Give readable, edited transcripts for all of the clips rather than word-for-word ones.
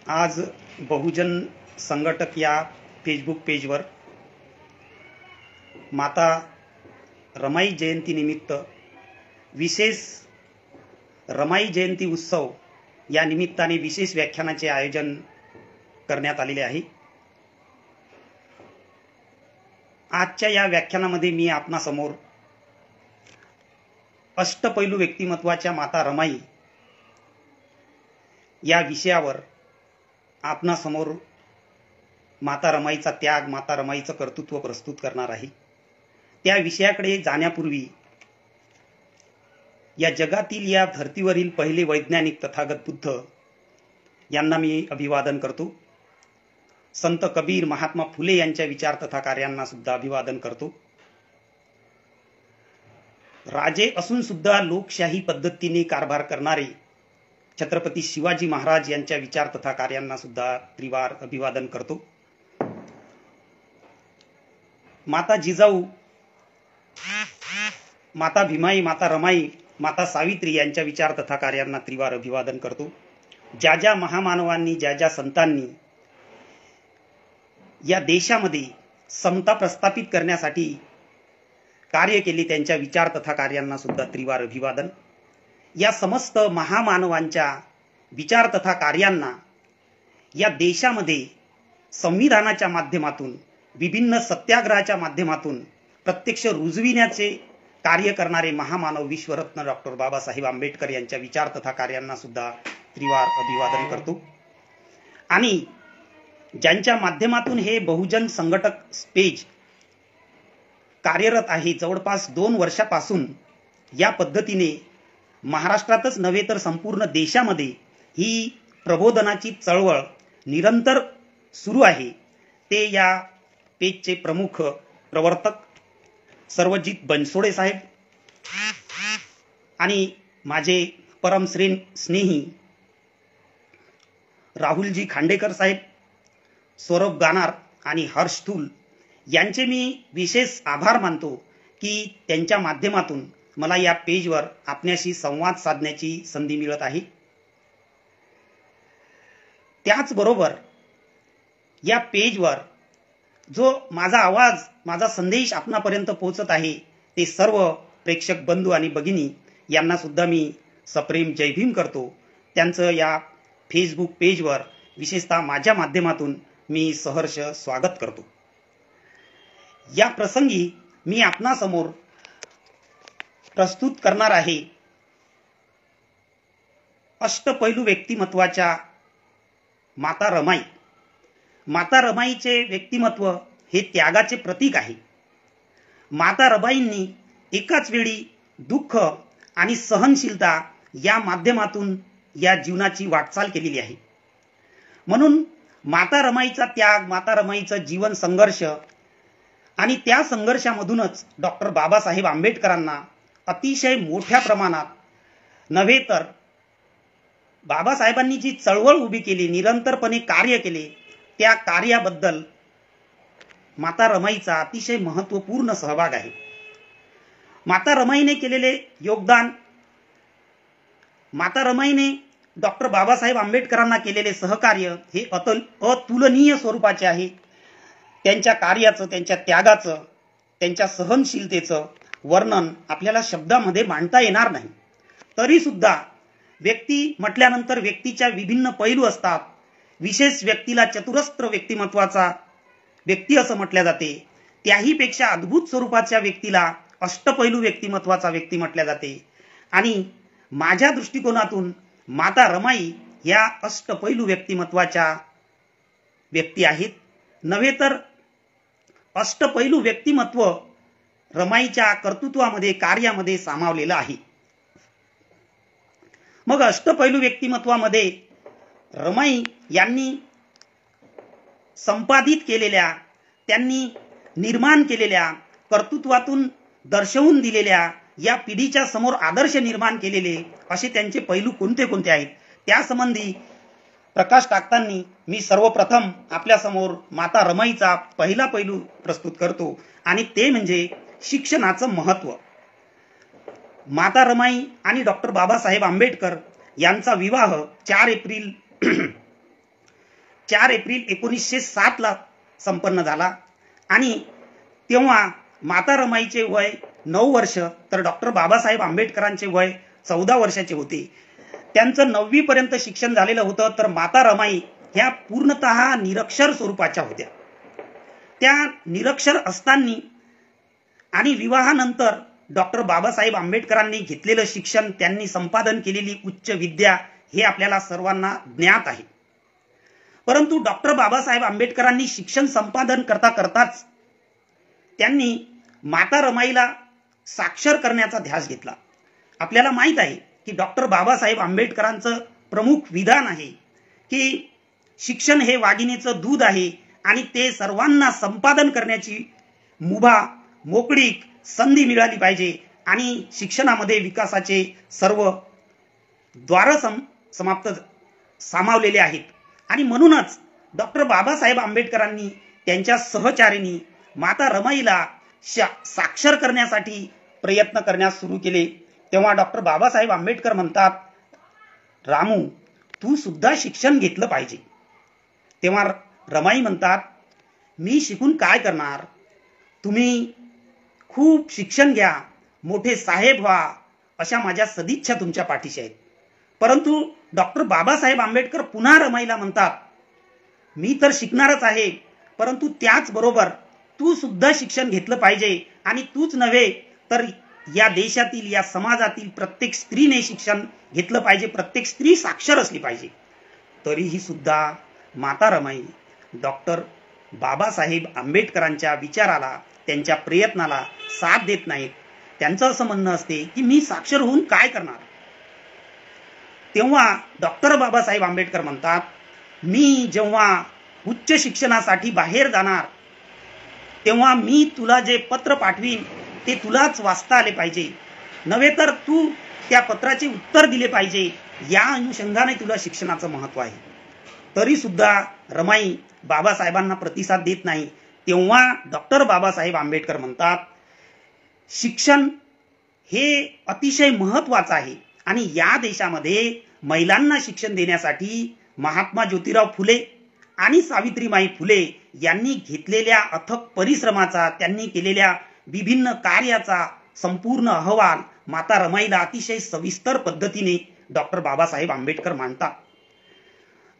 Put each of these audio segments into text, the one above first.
आज बहुजन संघटक या फेसबुक पेजवर माता रमाई जयंतीनिमित्त विशेष रमाई जयंती उत्सव या निमित्ताने विशेष व्याख्यानाचे आयोजन करण्यात आलेले आहे। आजच्या या व्याख्यानामध्ये मी आपणासमोर अष्टपैलू व्यक्तिमत्वाच्या माता रमाई या विषयावर आपणासमोर माता रमाईचा त्याग, माता रमाईचं कर्तृत्व प्रस्तुत करणार आहे। त्या विषयाकडे जाण्यापूर्वी या जगातील, या धर्तीवरील पहिले वैज्ञानिक तथागत बुद्ध यांना मी अभिवादन करतो। संत कबीर, महात्मा फुले यांच्या विचार तथा कार्यांना सुद्धा अभिवादन करतो। राजे असून सुद्धा लोकशाही पद्धतीने कारभार करणारे छत्रपती शिवाजी महाराज यांच्या विचार तथा कार्यांना सुद्धा त्रिवार अभिवादन करतो। माता जिजाऊ, माता भीमाई, माता रमाई, माता सावित्री यांच्या विचार तथा कार्यांना त्रिवार अभिवादन करतो। ज्या ज्या महामानवांनी, ज्या ज्या संतांनी या देशामध्ये समता प्रस्थापित करण्यासाठी कार्य केले, त्यांच्या विचार तथा कार्यांना सुद्धा त्रिवार अभिवादन। या समस्त महामानवांच्या विचार तथा कार्यांना या देशामध्ये संविधानाच्या माध्यमातून, विभिन्न सत्याग्रहाच्या माध्यमातून प्रत्यक्ष रुजविण्याचे कार्य करणारे महामानव विश्वरत्न डॉक्टर बाबासाहेब आंबेडकर यांच्या विचार तथा कार्यांना सुद्धा त्रिवार अभिवादन करतो। आणि ज्यांच्या माध्यमातून हे बहुजन संघटक पेज कार्यरत आहे, जवळपास 2 वर्षापासून या पद्धतीने महाराष्ट्रातच नव्हे तर संपूर्ण देशामध्ये ही प्रबोधनाची चळवळ निरंतर सुरू आहे, ते या पेजचे प्रमुख प्रवर्तक सर्वजित बनसोडे साहेब आणि माझे परम स्नेही राहुलजी खांडेकर साहेब, सौरभ गानार आणि हर्ष थूल यांचे मी विशेष आभार मानतो की त्यांच्या माध्यमातून मला या पेजवर आपल्याशी संवाद साधण्याची संधी मिळत आहे। त्याचबरोबर या पेजवर जो माझा आवाज, माझा संदेश आपणापर्यंत पोहोचत आहे, ते सर्व प्रेक्षक बंधू आणि भगिनी यांना सुद्धा मी सप्रेम जय भीम करतो। त्यांचं या फेसबुक पेजवर विशेषतः माझ्या माध्यमातून मी सहर्ष स्वागत करतो। या प्रसंगी मी आपणासमोर प्रस्तुत करणार आहे अष्टपैलू व्यक्तिमत्वाच्या माता रमाई। माता रमाईचे व्यक्तिमत्व हे त्यागाचे प्रतीक आहे। माता रमाईंनी एकाच वेळी दुःख आणि सहनशीलता या माध्यमातून या जीवनाची वाटचाल केलेली आहे। म्हणून माता रमाईचा त्याग, माता रमाईचं जीवन संघर्ष आणि त्या संघर्षामधूनच डॉक्टर बाबासाहेब आंबेडकरांना अतिशय मोठ्या प्रमाणात नव्हे तर बाबासाहेबांनी जी चळवळ उभी केली, निरंतरपणे कार्य केले, त्या कार्याबद्दल माता रमाईचा अतिशय महत्त्वपूर्ण सहभाग आहे। माता रमाईने केलेले योगदान, माता रमाईने डॉक्टर बाबासाहेब आंबेडकरांना केलेले सहकार्य हे अतुलनीय स्वरूपाचे आहे। त्यांच्या कार्याचं, त्यांच्या त्यागाचं, त्यांच्या सहनशीलतेचं वर्णन आपल्याला शब्दामध्ये मांडता येणार नाही। तरी सुद्धा व्यक्ती म्हटल्यानंतर व्यक्तीच्या विभिन्न पैलू असतात। विशेष व्यक्तीला चतुरस्त्र व्यक्तिमत्वाचा व्यक्ती असं म्हटले जाते, त्याही पेक्षा अद्भुत स्वरूपाच्या व्यक्तीला अष्टपैलू व्यक्तिमत्वाचा व्यक्ती म्हटले जाते। आणि माझ्या दृष्टिकोनातून माता रमाई या अष्टपैलू व्यक्तिमत्वाच्या व्यक्ती आहेत। नव्हे तर अष्टपैलू व्यक्तिमत्व रमाईच्या कर्तृत्वामध्ये, कार्यामध्ये सामावलेलं आहे। मग अष्टपैलू व्यक्तिमत्वामध्ये रमाई यांनी संपादित केलेल्या, त्यांनी निर्माण केलेल्या, कर्तृत्वातून दर्शवून दिलेल्या, या पिढीच्या समोर आदर्श निर्माण केलेले असे त्यांचे पैलू कोणते कोणते आहेत, त्यासंबंधी प्रकाश टाकताना मी सर्वप्रथम आपल्यासमोर माता रमाईचा पहिला पैलू प्रस्तुत करतो आणि ते म्हणजे शिक्षणाचं महत्त्व। माता रमाई आणि डॉक्टर बाबासाहेब आंबेडकर यांचा विवाह 4 एप्रिल 4 एप्रिल 1907 ला संपन्न झाला आणि तेव्हा माता रमाईचे वय 9 वर्ष तर डॉक्टर बाबासाहेब आंबेडकरांचे वय 14 वर्षाचे होते. त्यांचं 9वी पर्यंत शिक्षण झालेलं होतं. तर माता रमाई ह्या पूर्णतः निरक्षर स्वरूपाच्या होत्या. त्या निरक्षर असताना आणि विवाहानंतर डॉक्टर बाबासाहेब आंबेडकरांनी घेतलेलं शिक्षण, त्यांनी संपादन केलेली उच्च विद्या हे आपल्याला सर्वांना ज्ञात आहे. परंतु डॉक्टर बाबासाहेब आंबेडकरांनी शिक्षण संपादन करता करताच त्यांनी माता रमाईला साक्षर करण्याचा ध्यास घेतला. आपल्याला माहित आहे की डॉक्टर बाबासाहेब आंबेडकरांचं प्रमुख विधान आहे की शिक्षण हे वाघिणीचं दूध आहे आणि ते सर्वांना संपादन करण्याची मुभा, मोकळीक, संधी मिळाली पाहिजे आणि शिक्षणामध्ये विकासाचे सर्व द्वार सामावलेले आहेत. आणि म्हणूनच डॉक्टर बाबासाहेब आंबेडकरांनी त्यांच्या सहचारिणी माता रमाईला साक्षर करण्यासाठी प्रयत्न करण्यास सुरू केले. तेव्हा डॉक्टर बाबासाहेब आंबेडकर म्हणतात, रामू तू सुद्धा शिक्षण घेतलं पाहिजे. तेव्हा रमाई म्हणतात, मी शिकून काय करणार, तुम्ही खूप शिक्षण घ्या, मोठे साहेब व्हा, अशा माझ्या सदिच्छा तुमच्या पाठीशी आहेत. परंतु डॉक्टर बाबासाहेब आंबेडकर पुन्हा रमाईला म्हणतात, मी तर शिकणारच आहे, परंतु त्याचबरोबर तू सुद्धा शिक्षण घेतलं पाहिजे आणि तूच नव्हे तर या देशातील, या समाजातील प्रत्येक स्त्रीने शिक्षण घेतलं पाहिजे, प्रत्येक स्त्री साक्षर असली पाहिजे. तरीही सुद्धा माता रमाई डॉक्टर बाबासाहेब आंबेडकरांच्या विचाराला, त्यांच्या प्रयत्नाला साथ देत नाहीत. त्यांचं असं म्हणणं असते की मी साक्षर होऊन काय करणार. तेव्हा डॉक्टर बाबासाहेब आंबेडकर म्हणतात, मी जेव्हा उच्च शिक्षणासाठी बाहेर जाणार तेव्हा मी तुला जे पत्र पाठवीन ते तुलाच वाचता आले पाहिजे, नव्हे तर तू त्या पत्राचे उत्तर दिले पाहिजे. या अनुषंगाने तुला शिक्षणाचं महत्व आहे. तरी सुद्धा रमाई बाबासाहेबांना प्रतिसाद देत नाही. तेव्हा डॉक्टर बाबासाहेब आंबेडकर म्हणतात, शिक्षण हे अतिशय महत्वाचं आहे आणि या देशामध्ये महिलांना शिक्षण देण्यासाठी महात्मा ज्योतिराव फुले आणि सावित्रीबाई फुले यांनी घेतलेल्या अथक परिश्रमाचा, त्यांनी केलेल्या विभिन्न कार्याचा संपूर्ण अहवाल माता रमाईला अतिशय सविस्तर पद्धतीने डॉक्टर बाबासाहेब आंबेडकर मांडतात.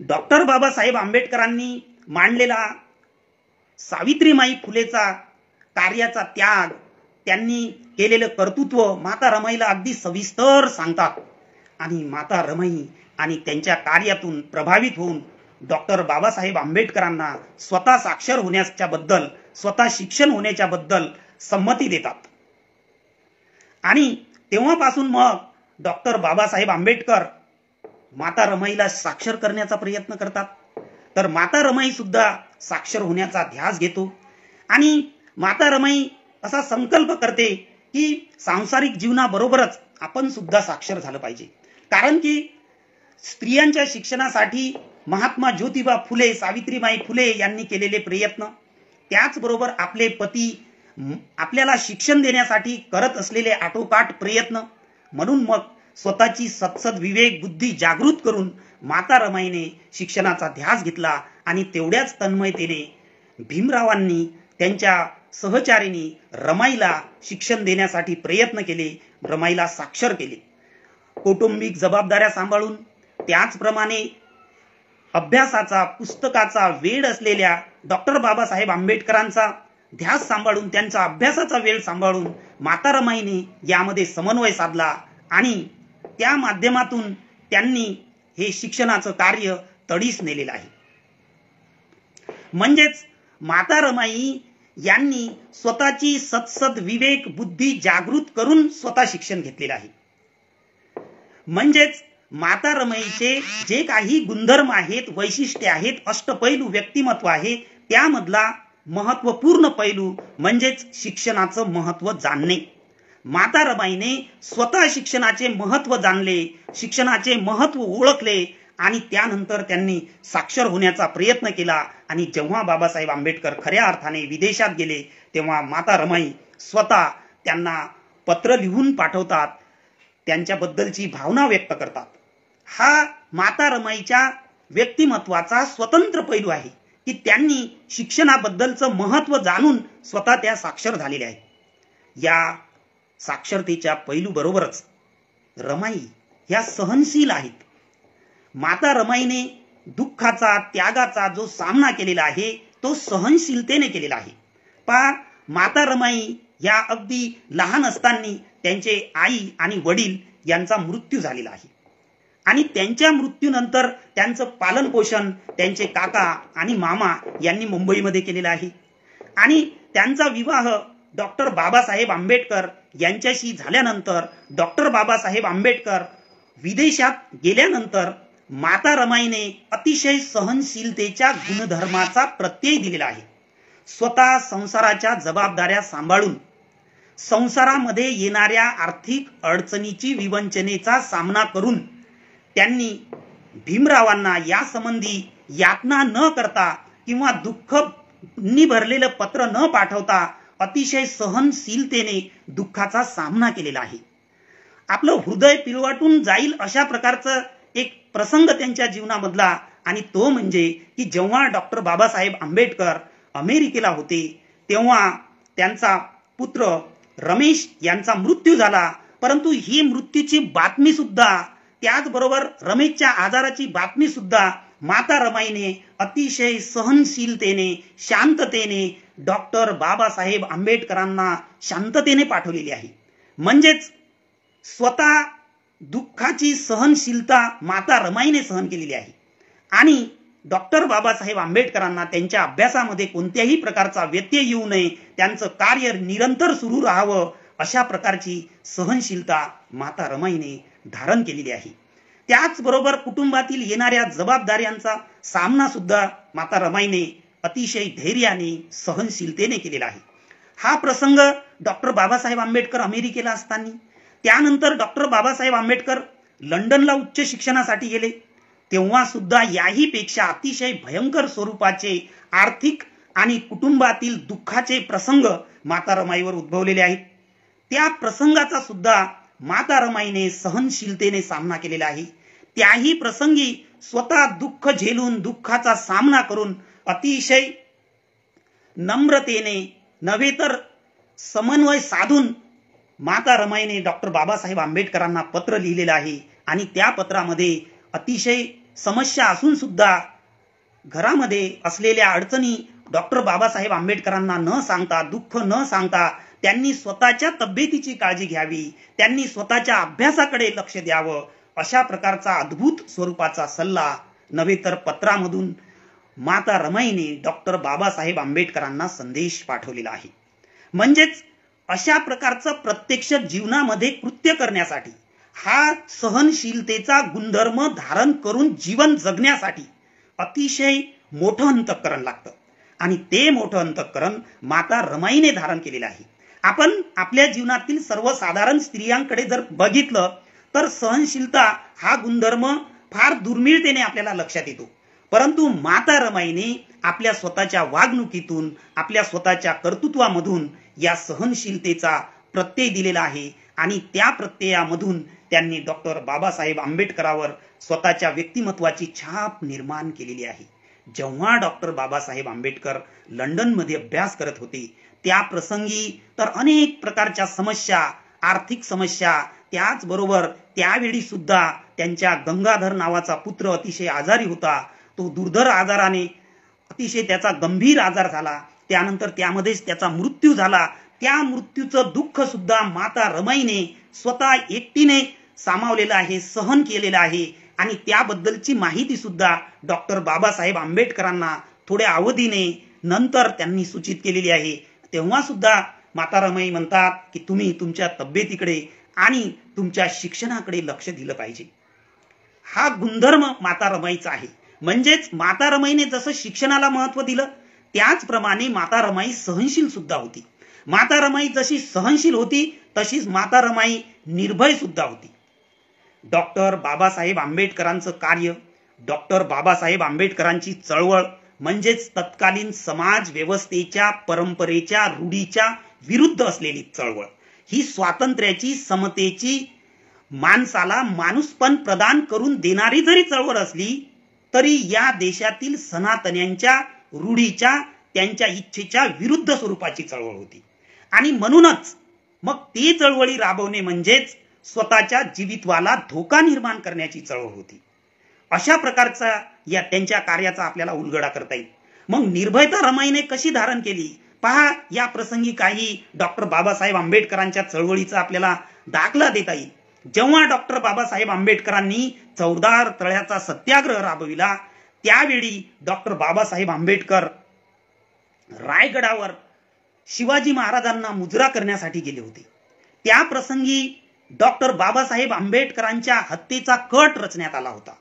डॉक्टर बाबासाहेब आंबेडकरांनी मांडलेला सावित्रीबाई फुलेचा कार्याचा त्याग, त्यांनी केलेलं कर्तृत्व माता रमाईला अगदी सविस्तर सांगतात. आणि माता रमाई आणि त्यांच्या कार्यातून प्रभावित होऊन डॉक्टर बाबासाहेब आंबेडकरांना स्वतः साक्षर होण्याच्या बद्दल, स्वतः शिक्षण होण्याच्या बद्दल संमती देतात. आणि तेव्हापासून मग डॉक्टर बाबासाहेब आंबेडकर माता रमाईला साक्षर करण्याचा प्रयत्न करतात. तर माता रमाई सुद्धा साक्षर होण्याचा ध्यास घेतो आणि माता रमाई असा संकल्प करते की सांसारिक जीवनाबरोबरच आपण सुद्धा साक्षर झालं पाहिजे. कारण की स्त्रियांच्या शिक्षणासाठी महात्मा ज्योतिबा फुले, सावित्रीबाई फुले यांनी केलेले प्रयत्न, त्याचबरोबर आपले पती आपल्याला शिक्षण देण्यासाठी करत असलेले आटोकाट प्रयत्न, म्हणून मग स्वतःची सत्सद विवेक बुद्धी जागृत करून माता रमाईने शिक्षणाचा ध्यास घेतला. आणि तेवढ्याच तन्मयतेने भीमरावांनी त्यांच्या सहचारिणी रमाईला शिक्षण देण्यासाठी प्रयत्न केले, रमाईला साक्षर केले. कौटुंबिक जबाबदाऱ्या सांभाळून, त्याचप्रमाणे अभ्यासाचा, पुस्तकाचा वेळ असलेल्या डॉक्टर बाबासाहेब आंबेडकरांचा ध्यास सांभाळून, त्यांचा अभ्यासाचा वेळ सांभाळून माता रमाईने यामध्ये समन्वय साधला आणि त्या माध्यमातून त्यांनी हे शिक्षणाचं कार्य तडीस नेलेलं आहे. म्हणजेच माता रमाई यांनी स्वतःची सत्सद विवेक बुद्धी जागृत करून स्वतः शिक्षण घेतलेलं आहे. म्हणजेच माता रमाईचे जे काही गुणधर्म आहेत, वैशिष्ट्ये आहेत, अष्टपैलू व्यक्तिमत्व आहे, त्यामधला महत्वपूर्ण पैलू म्हणजेच शिक्षणाचं महत्व जाणणे. माता रमाईने स्वतः शिक्षणाचे महत्व जाणले, शिक्षणाचे महत्व ओळखले आणि त्यानंतर त्यांनी साक्षर होण्याचा प्रयत्न केला. आणि जेव्हा बाबासाहेब आंबेडकर खऱ्या अर्थाने विदेशात गेले तेव्हा माता रमाई स्वतः त्यांना पत्र लिहून पाठवतात, त्यांच्याबद्दलची भावना व्यक्त करतात. हा माता रमाईच्या व्यक्तिमत्वाचा स्वतंत्र पैलू आहे की त्यांनी शिक्षणाबद्दलचं महत्त्व जाणून स्वतः त्या साक्षर झालेले आहेत। या साक्षरतेच्या पैलू बरोबरच रमाई ह्या सहनशील आहेत। माता रमाईने दुःखाचा त्यागाचा जो सामना केलेला आहे तो सहनशीलतेने केलेला आहे। पहा, माता रमाई या अगदी लहान असताना त्यांचे आई आणि वडील यांचा मृत्यू झालेला आहे आणि त्यांच्या मृत्यूनंतर त्यांचं पालन पोषण त्यांचे काका आणि मामा यांनी मुंबईमध्ये केलेलं आहे आणि त्यांचा विवाह डॉक्टर बाबासाहेब आंबेडकर यांच्याशी झाल्यानंतर डॉक्टर बाबासाहेब आंबेडकर विदेशात गेल्यानंतर माता रमाईने अतिशय सहनशीलतेच्या गुणधर्माचा प्रत्यय दिलेला आहे। स्वतः संसाराच्या जबाबदाऱ्या सांभाळून संसारामध्ये येणाऱ्या आर्थिक अडचणीची विवंचनेचा सामना करून त्यांनी भीमरावांना या संबंधी यातना न करता किंवा दुःखनी भरलेलं पत्र न पाठवता अतिशय सहनशीलतेने दुःखाचा सामना केलेला आहे। आपलं हृदय पिळवटून जाईल अशा प्रकारचं एक प्रसंग त्यांच्या जीवनामधला आणि तो म्हणजे की जेव्हा डॉक्टर बाबासाहेब आंबेडकर अमेरिकेला होते तेव्हा त्यांचा पुत्र रमेश यांचा मृत्यू झाला, परंतु ही मृत्यूची बातमी सुद्धा त्याचबरोबर रमेशच्या आजाराची बातमी सुद्धा माता रमाईने अतिशय सहनशीलतेने शांततेने डॉक्टर बाबासाहेब आंबेडकरांना शांततेने पाठवलेली आहे। म्हणजेच स्वतः दुःखाची सहनशीलता माता रमाईने सहन केलेली आहे आणि डॉक्टर बाबासाहेब आंबेडकरांना त्यांच्या अभ्यासामध्ये कोणत्याही प्रकारचा व्यत्यय येऊ नये, त्यांचं कार्य निरंतर सुरू राहावं अशा प्रकारची सहनशीलता माता रमाईने धारण केलेली आहे। त्याचबरोबर कुटुंबातील येणाऱ्या जबाबदाऱ्यांचा सामना सुद्धा माता रमाईने अतिशय धैर्याने सहनशीलतेने केलेला आहे। हा प्रसंग डॉक्टर बाबासाहेब आंबेडकर अमेरिकेला असताना, त्यानंतर डॉक्टर बाबासाहेब आंबेडकर लंडनला उच्च शिक्षणासाठी गेले तेव्हा सुद्धा याही पेक्षा अतिशय भयंकर स्वरूपाचे आर्थिक आणि कुटुंबातील दुःखाचे प्रसंग माता रमाईवर उद्भवलेले आहेत। त्या प्रसंगाचा सुद्धा माता रमाईने सहनशीलतेने सामना केलेला आहे। त्याही प्रसंगी स्वतः दुःख झेलून दुःखाचा सामना करून अतिशय नम्रतेने नव्हे तर समन्वय साधून माता रमाईने डॉक्टर बाबासाहेब आंबेडकरांना पत्र लिहिलेलं आहे आणि त्या पत्रामध्ये अतिशय समस्या असून सुद्धा घरामध्ये असलेल्या अडचणी डॉक्टर बाबासाहेब आंबेडकरांना न सांगता, दुःख न सांगता त्यांनी स्वतःच्या तब्येतीची काळजी घ्यावी, त्यांनी स्वतःच्या अभ्यासाकडे लक्ष द्यावं अशा प्रकारचा अद्भुत स्वरूपाचा सल्ला नव्हे तर पत्रामधून माता रमाईने डॉक्टर बाबासाहेब आंबेडकरांना संदेश पाठवलेला आहे। म्हणजेच अशा प्रकारचं प्रत्यक्ष जीवनामध्ये कृत्य करण्यासाठी हा सहनशीलतेचा गुणधर्म धारण करून जीवन जगण्यासाठी अतिशय मोठं अंतःकरण लागतं आणि ते मोठं अंतःकरण माता रमाईने धारण केलेलं आहे। आपण आपल्या जीवनातील सर्वसाधारण स्त्रियांकडे जर बघितलं तर सहनशीलता हा गुणधर्म फार दुर्मिळतेने आपल्याला लक्षात येतो, परंतु माता रमाईने आपल्या स्वतःच्या वागणुकीतून आपल्या स्वतःच्या कर्तृत्वामधून या सहनशीलतेचा प्रत्यय दिलेला आहे आणि त्या प्रत्ययामधून त्यांनी डॉक्टर बाबासाहेब आंबेडकरांवर स्वतःच्या व्यक्तिमत्वाची छाप निर्माण केलेली आहे। जेव्हा डॉक्टर बाबासाहेब आंबेडकर लंडनमध्ये अभ्यास करत होते त्या प्रसंगी तर अनेक प्रकारच्या समस्या, आर्थिक समस्या, त्याचबरोबर त्यावेळी सुद्धा त्यांच्या गंगाधर नावाचा पुत्र अतिशय आजारी होता। तो दुर्धर आजाराने अतिशय त्याचा गंभीर आजार झाला, त्यानंतर त्यामध्येच त्याचा मृत्यू झाला। त्या मृत्यूचं दुःख सुद्धा माता रमाईने स्वतः एकटीने सामावलेलं आहे, सहन केलेलं आहे आणि त्याबद्दलची माहिती सुद्धा डॉक्टर बाबासाहेब आंबेडकरांना थोड्या अवधीने नंतर त्यांनी सूचित केलेली आहे। तेव्हा सुद्धा माता रमाई म्हणतात की तुम्ही तुमच्या तब्येतीकडे आणि तुमच्या शिक्षणाकडे लक्ष दिलं पाहिजे। हा गुणधर्म माता रमाईचा आहे। म्हणजेच माता रमाईने जसं शिक्षणाला महत्त्व दिलं त्याचप्रमाणे माता रमाई सहनशील सुद्धा होती। माता रमाई जशी सहनशील होती तशीच माता रमाई निर्भय सुद्धा होती। डॉक्टर बाबासाहेब आंबेडकरांचं कार्य, डॉक्टर बाबासाहेब आंबेडकरांची चळवळ म्हणजेच तत्कालीन समाज व्यवस्थेच्या परंपरेच्या रूढीच्या विरुद्ध असलेली चळवळ, ही स्वातंत्र्याची, समतेची, माणसाला माणूसपण प्रदान करून देणारी जरी चळवळ असली तरी या देशातील सनातन्यांच्या रूढीच्या त्यांच्या इच्छेच्या विरुद्ध स्वरूपाची चळवळ होती. आणि म्हणूनच मग ती चळवळी राबवणे म्हणजेच स्वतःच्या जीवितवाला धोका निर्माण करण्याची चळवळ होती. अशा प्रकारचा या त्यांच्या कार्याचा आपल्याला उलगडा करता येईल. मग निर्भयता रमाईने कशी धारण केली पहा. या प्रसंगी काही डॉक्टर बाबासाहेब आंबेडकरांच्या चळवळीचा आपल्याला दाखला देता येईल. जेव्हा डॉक्टर बाबासाहेब आंबेडकरांनी चौदार तळ्याचा सत्याग्रह राबविला त्यावेळी डॉक्टर बाबासाहेब आंबेडकर रायगडावर शिवाजी महाराजांना मुजरा करण्यासाठी गेले होते. त्या प्रसंगी डॉक्टर बाबासाहेब आंबेडकरांच्या हत्येचा कट रचण्यात आला होता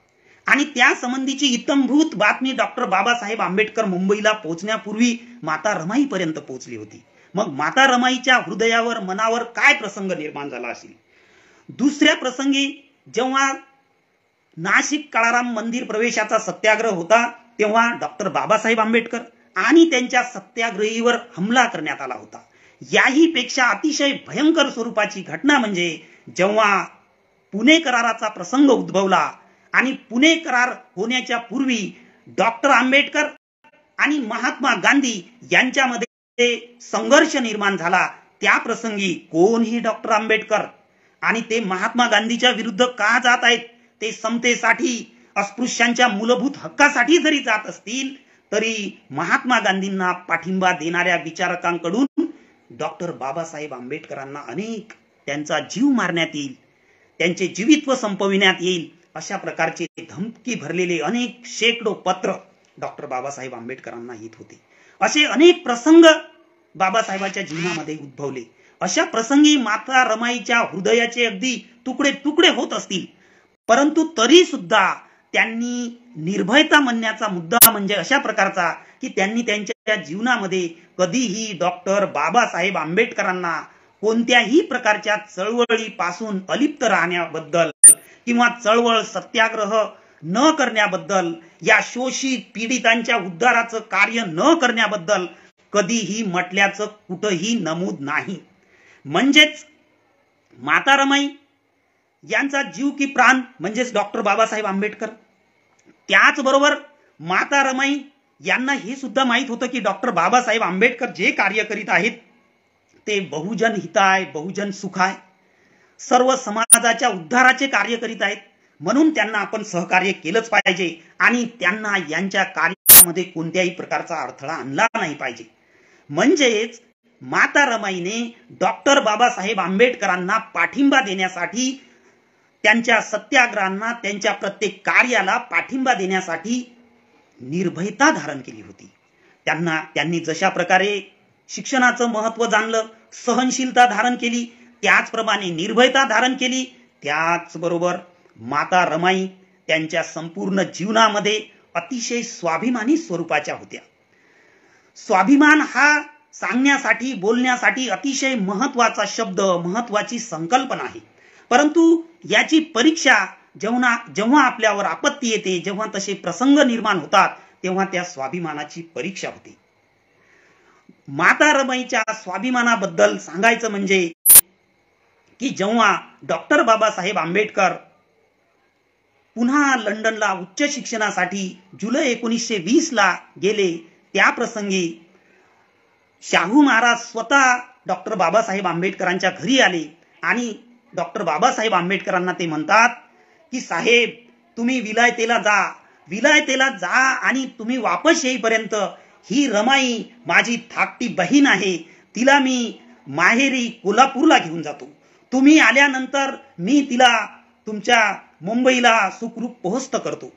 आणि त्या संबंधीची इत्थंभूत बातमी डॉक्टर बाबासाहेब आंबेडकर मुंबईला पोहोचण्यापूर्वी माता रमाईपर्यंत पोहोचली होती. मग माता रमाईच्या हृदयावर मनावर काय प्रसंग निर्माण झाला असेल. दुसऱ्या प्रसंगी जेव्हा नाशिक काळाराम मंदिर प्रवेशाचा सत्याग्रह होता तेव्हा डॉक्टर बाबासाहेब आंबेडकर आणि त्यांच्या सत्याग्रहीवर हमला करण्यात आला होता. याही पेक्षा अतिशय भयंकर स्वरूपाची घटना म्हणजे जेव्हा पुणे कराराचा प्रसंग उद्भवला आणि पुणे करार होण्याच्या पूर्वी डॉक्टर आंबेडकर आणि महात्मा गांधी यांच्यामध्ये संघर्ष निर्माण झाला. त्या प्रसंगी कोण हे डॉक्टर आंबेडकर आणि ते महात्मा गांधीच्या विरुद्ध का जात आहेत. ते समतेसाठी अस्पृश्यांच्या मूलभूत हक्कासाठी जरी जात असतील तरी महात्मा गांधींना पाठिंबा देणाऱ्या विचारकांकडून डॉक्टर बाबासाहेब आंबेडकरांना अनेक त्यांचा जीव मारण्यात येईल, त्यांचे जीवित्व संपविण्यात येईल अशा प्रकारचे धमकी भरलेले अनेक शेकडो पत्र डॉक्टर बाबासाहेब आंबेडकरांना येत होते. असे अनेक प्रसंग बाबासाहेबांच्या जीवनामध्ये उद्भवले. अशा प्रसंगी माता रमाईच्या हृदयाचे अगदी तुकडे तुकडे होत असतील परंतु तरी सुद्धा त्यांनी निर्भयता म्हणण्याचा मुद्दा म्हणजे अशा प्रकारचा की त्यांनी त्यांच्या जीवनामध्ये कधीही डॉक्टर बाबासाहेब आंबेडकरांना कोणत्याही प्रकारच्या चळवळीपासून अलिप्त राहण्याबद्दल किंवा चळवळ सत्याग्रह न करण्याबद्दल या शोषित पीडितांच्या उद्धाराचं कार्य न करण्याबद्दल कधीही म्हटल्याचं कुठंही नमूद नाही. म्हणजेच माता रमाई यांचा जीव की प्राण म्हणजेच डॉक्टर बाबासाहेब आंबेडकर. त्याचबरोबर माता रमाई यांना हे सुद्धा माहित होतं की डॉक्टर बाबासाहेब आंबेडकर जे कार्य करीत आहेत ते बहुजन हिताय, बहुजन सुखाय, सर्व समाजाच्या उद्धाराचे कार्य करीत आहेत. म्हणून त्यांना आपण सहकार्य केलंच पाहिजे आणि त्यांना यांच्या कार्यामध्ये कोणत्याही प्रकारचा अडथळा आणला नाही पाहिजे. म्हणजेच माता रमाईने डॉक्टर बाबासाहेब आंबेडकरांना पाठिंबा देण्यासाठी, त्यांच्या सत्याग्रहांना, त्यांच्या प्रत्येक कार्याला पाठिंबा देण्यासाठी निर्भयता धारण केली होती. त्यांनी जशा प्रकारे शिक्षणाचं महत्व जाणलं, सहनशीलता धारण केली, त्याचप्रमाणे निर्भयता धारण केली. त्याचबरोबर माता रमाई त्यांच्या संपूर्ण जीवनामध्ये अतिशय स्वाभिमानी स्वरूपाच्या होत्या. स्वाभिमान हा सांगण्यासाठी, बोलण्यासाठी अतिशय महत्वाचा शब्द, महत्वाची संकल्पना आहे. परंतु याची परीक्षा जेव्हा आपल्यावर आपत्ती येते, जेव्हा तसे प्रसंग निर्माण होतात तेव्हा त्या स्वाभिमानाची परीक्षा होते. माता रमाईच्या स्वाभिमानाबद्दल सांगायचं म्हणजे की जेव्हा डॉक्टर बाबासाहेब आंबेडकर पुन्हा लंडनला उच्च शिक्षणासाठी जुलै 1920 ला गेले त्या प्रसंगी शाहू महाराज स्वतः डॉक्टर बाबासाहेब आंबेडकरांच्या घरी आले आणि डॉक्टर बाबासाहेब आंबेडकरांना ते म्हणतात की साहेब तुम्ही विलायतेला जा आणि तुम्ही वापस येईपर्यंत ही रमाई माझी धाकटी बहीण आहे, तिला मी माहेरी कोल्हापूरला घेऊन जातो. तुम्ही आल्यानंतर मी तिला तुमच्या मुंबईला सुखरूप पोहोचत करतो.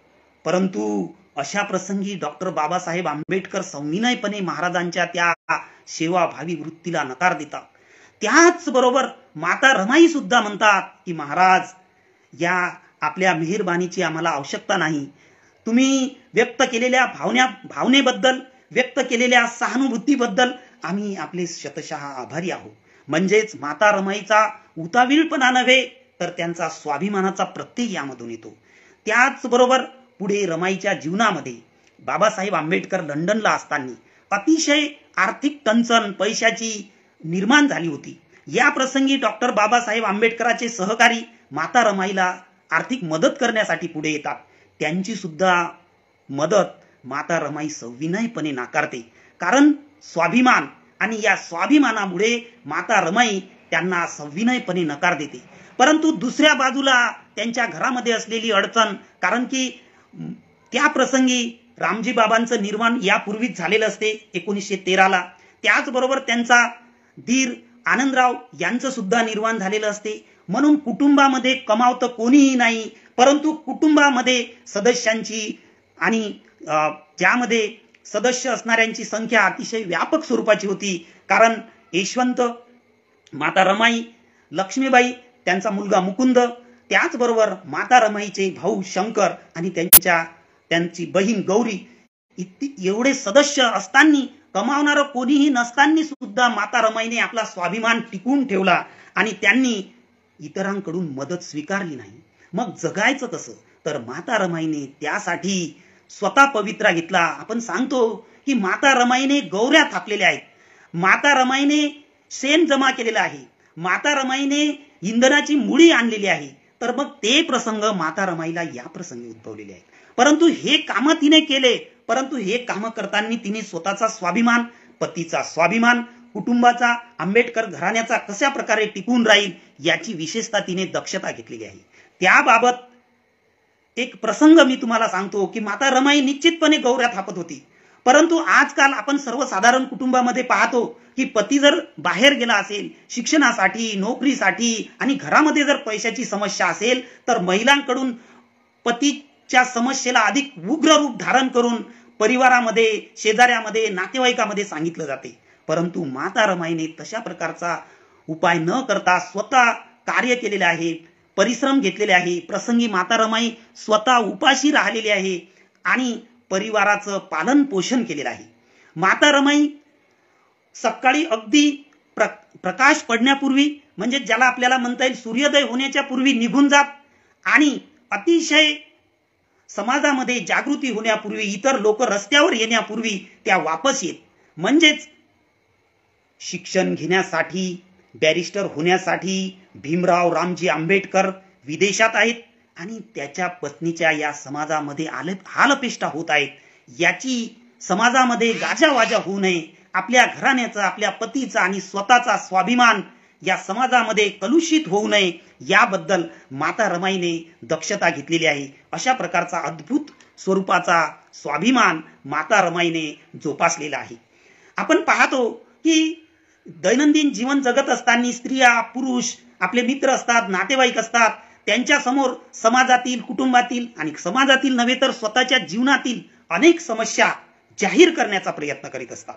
परंतु अशा प्रसंगी डॉक्टर बाबासाहेब आंबेडकर संविनयपणे महाराजांच्या त्या सेवाभावी वृत्तीला नकार देतात. त्याचबरोबर माता रमाई सुद्धा म्हणतात की महाराज या आपल्या मेहरबानीची आम्हाला आवश्यकता नाही. तुम्ही व्यक्त केलेल्या भावनेबद्दल, व्यक्त केलेल्या सहानुभूतीबद्दल आम्ही आपले शतशः आभारी आहोत. म्हणजेच माता रमाईचा उतावीळपणा नव्हे तर त्यांचा स्वाभिमानाचा प्रत्यय यामधून येतो. त्याचबरोबर पुढे रमाईच्या जीवनामध्ये बाबासाहेब आंबेडकर लंडनला असताना अतिशय आर्थिक टंचन, पैशाची निर्माण झाली होती. या प्रसंगी डॉक्टर बाबासाहेब आंबेडकरांचे सहकारी माता रमाईला आर्थिक मदत करण्यासाठी पुढे येतात. त्यांची सुद्धा मदत माता रमाई सविनयपणे नाकारते, कारण स्वाभिमान, आणि या स्वाभिमानामुळे माता रमाई त्यांना सविनयपणे नकार देते. परंतु दुसऱ्या बाजूला त्यांच्या घरामध्ये असलेली अडचण, कारण की त्या प्रसंगी रामजी बाबांचं निर्माण यापूर्वीच झालेलं असते 1913ला. त्याचबरोबर त्यांचा धीर आनंदराव यांचं सुद्धा निर्माण झालेलं असते. म्हणून कुटुंबामध्ये कमावतं कोणीही नाही, परंतु कुटुंबामध्ये सदस्यांची आणि ज्यामध्ये सदस्य असणाऱ्यांची संख्या अतिशय व्यापक स्वरूपाची होती. कारण यशवंत, माता रमाई, लक्ष्मीबाई, त्यांचा मुलगा मुकुंद, त्याचबरोबर माता रमाईचे भाऊ शंकर आणि त्यांची बहीण गौरी, एवढे सदस्य असताना, कमावणारं कोणीही नसताना सुद्धा माता रमाईने आपला स्वाभिमान टिकवून ठेवला आणि त्यांनी इतरांकडून मदत स्वीकारली नाही. मग जगायचं कसं? तर माता रमाईने त्यासाठी स्वतः पवित्रा घेतला. आपण सांगतो की माता रमाईने गौऱ्या थापलेल्या आहेत, माता रमाईने शेण जमा केलेलं आहे, माता रमाईने इंधनाची मुळी आणलेली आहे. तर मग ते प्रसंग माता रमाईला या प्रसंगी उद्भवलेले आहेत. परंतु हे काम तिने केले, परंतु हे काम करताना तिने स्वतःचा स्वाभिमान, पतीचा स्वाभिमान, कुटुंबाचा, आंबेडकर घराण्याचा कशा प्रकारे टिकून राहील याची विशेषतः तिने दक्षता घेतलेली आहे. त्याबाबत एक प्रसंग मी तुम्हाला सांगतो की माता रमाई निश्चितपणे गौऱ्या थापत होती. परंतु आजकाल आपण सर्वसाधारण कुटुंबामध्ये पाहतो की पती जर बाहेर गेला असेल शिक्षणासाठी, नोकरीसाठी, आणि घरामध्ये जर पैशाची समस्या असेल, तर महिलांकडून पतीच्या समस्येला अधिक उग्र रूप धारण करून परिवारामध्ये, शेजाऱ्यामध्ये, नातेवाईकामध्ये सांगितलं जाते. परंतु माता रमाईने तशा प्रकारचा उपाय न करता स्वतः कार्य केलेले आहे, परिश्रम घेतलेले आहे. प्रसंगी माता रमाई स्वतः उपाशी राहिलेली आहे आणि परिवाराचं पालन पोषण केलेलं आहे. माता रमाई सकाळी अगदी प्रकाश पडण्यापूर्वी, म्हणजे ज्याला आपल्याला म्हणता येईल सूर्योदय होण्याच्या पूर्वी निघून जात आणि अतिशय समाजामध्ये जागृती होण्यापूर्वी, इतर लोक रस्त्यावर येण्यापूर्वी त्या वापस येत. म्हणजेच शिक्षण घेण्यासाठी, बॅरिस्टर होण्यासाठी भीमराव रामजी आंबेडकर विदेशात आहेत आणि त्याच्या पत्नीच्या या समाजामध्ये हालअपेष्टा होत आहेत. याची समाजामध्ये गाजावाजा होऊ नये, आपल्या घराण्याचा, आपल्या पतीचा आणि स्वतःचा स्वाभिमान या समाजामध्ये कलुषित होऊ नये, याबद्दल माता रमाईने दक्षता घेतलेली आहे. अशा प्रकारचा अद्भुत स्वरूपाचा स्वाभिमान माता रमाईने जोपासलेला आहे. आपण पाहतो की दैनंदिन जीवन जगत असताना स्त्रिया, पुरुष, आपले मित्र असतात, नातेवाईक असतात, त्यांच्या समोर समाजातील, कुटुंबातील आणि समाजातील नव्हे तर स्वतःच्या जीवनातील अनेक समस्या जाहीर करण्याचा प्रयत्न करीत असतात.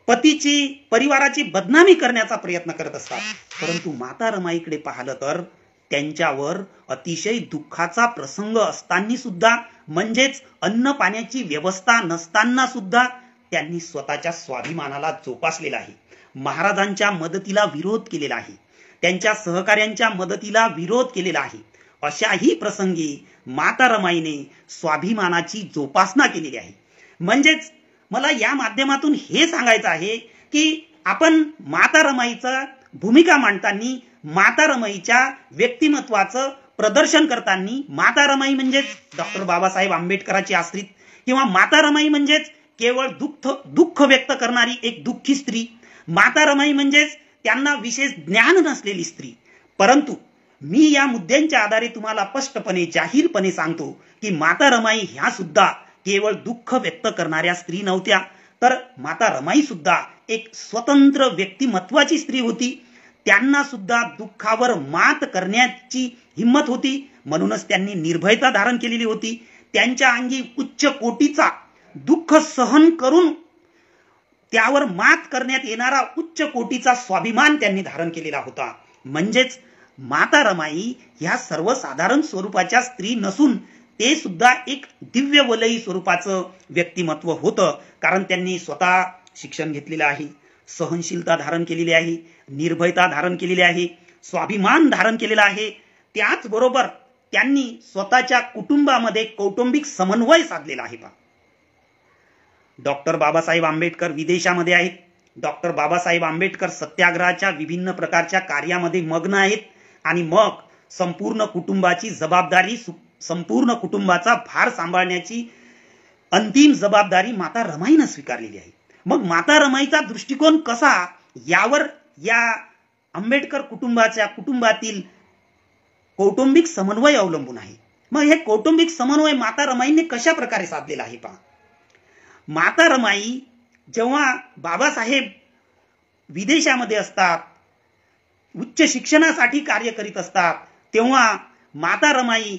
पतीची, परिवाराची बदनामी करण्याचा प्रयत्न करत असतात. परंतु माता रमाईकडे पाहिलं तर त्यांच्यावर अतिशय दुःखाचा प्रसंग असताना सुद्धा, म्हणजेच अन्न पाण्याची व्यवस्था नसताना सुद्धा त्यांनी स्वतःच्या स्वाभिमानाला जोपासलेला आहे. महाराजांच्या मदतीला विरोध केलेला आहे, त्यांच्या सहकार्यांच्या मदतीला विरोध केलेला आहे. अशाही प्रसंगी माता रमाईने स्वाभिमानाची जोपासना केलेली आहे. म्हणजेच मला या माध्यमातून हे सांगायचं आहे की आपण माता रमाईचा भूमिका मांडताना, माता रमाईच्या व्यक्तिमत्वाचं प्रदर्शन करताना, माता रमाई म्हणजेच डॉक्टर बाबासाहेब आंबेडकरांची आश्रित, किंवा माता रमाई म्हणजेच केवळ दुःख व्यक्त करणारी एक दुःखी स्त्री, माता रमाई म्हणजेच त्यांना विशेष ज्ञान नसलेली स्त्री. परंतु मी या मुद्द्यांच्या आधारे तुम्हाला स्पष्टपणे, जाहीरपणे सांगतो की माता रमाई ह्या सुद्धा केवळ दुःख व्यक्त करणाऱ्या स्त्री नव्हत्या, तर माता रमाई सुद्धा एक स्वतंत्र व्यक्तिमत्वाची स्त्री होती. त्यांना सुद्धा दुःखावर मात करण्याची हिंमत होती, म्हणूनच त्यांनी निर्भयता धारण केलेली होती. त्यांच्या अंगी उच्च कोटीचा दुःख सहन करून त्यावर मात करण्यात येणारा उच्च कोटीचा स्वाभिमान त्यांनी धारण केलेला होता. म्हणजेच माता रमाई ह्या सर्वसाधारण स्वरूपाच्या स्त्री नसून ते सुद्धा एक दिव्य वलयी स्वरूपाचं व्यक्तिमत्व होतं. कारण त्यांनी स्वतः शिक्षण घेतलेलं आहे, सहनशीलता धारण केलेली आहे, निर्भयता धारण केलेली आहे, स्वाभिमान धारण केलेला आहे. त्याचबरोबर त्यांनी स्वतःच्या कुटुंबामध्ये कौटुंबिक समन्वय साधलेला आहे. डॉक्टर बाबासाहेब आंबेडकर विदेशामध्ये आहेत. डॉक्टर बाबासाहेब आंबेडकर सत्याग्रहाच्या विभिन्न प्रकारच्या कार्यामध्ये मग्न आहेत आणि मग संपूर्ण कुटुंबाची जबाबदारी संपूर्ण कुटुंबाचा भार सांभाळण्याची अंतिम जबाबदारी माता रमाईनं स्वीकारलेली आहे. मग माता रमाईचा दृष्टिकोन कसा, यावर या आंबेडकर कुटुंबातील कौटुंबिक समन्वय अवलंबून आहे. मग हे कौटुंबिक समन्वय माता रमाईने कशा प्रकारे साधलेला आहे पहा. माता रमाई जेव्हा बाबासाहेब विदेशामध्ये असतात, उच्च शिक्षणासाठी कार्य करीत असतात, तेव्हा माता रमाई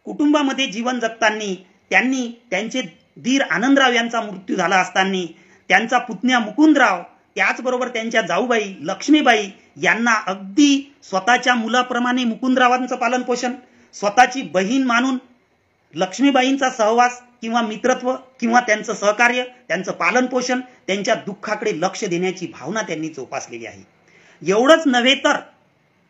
कुटुंबामध्ये जीवन जगताना त्यांनी त्यांचे धीर आनंदराव यांचा मृत्यू झाला असताना त्यांचा पुतण्या मुकुंदराव, त्याचबरोबर त्यांच्या जाऊबाई लक्ष्मीबाई यांना अगदी स्वतःच्या मुलाप्रमाणे मुकुंदरावांचं पालन पोषण, स्वतःची बहीण मानून लक्ष्मीबाईंचा सहवास किंवा मित्रत्व किंवा त्यांचं सहकार्य, त्यांचं पालन पोषण, त्यांच्या दुःखाकडे लक्ष देण्याची भावना त्यांनी जोपासलेली आहे. एवढंच नव्हे तर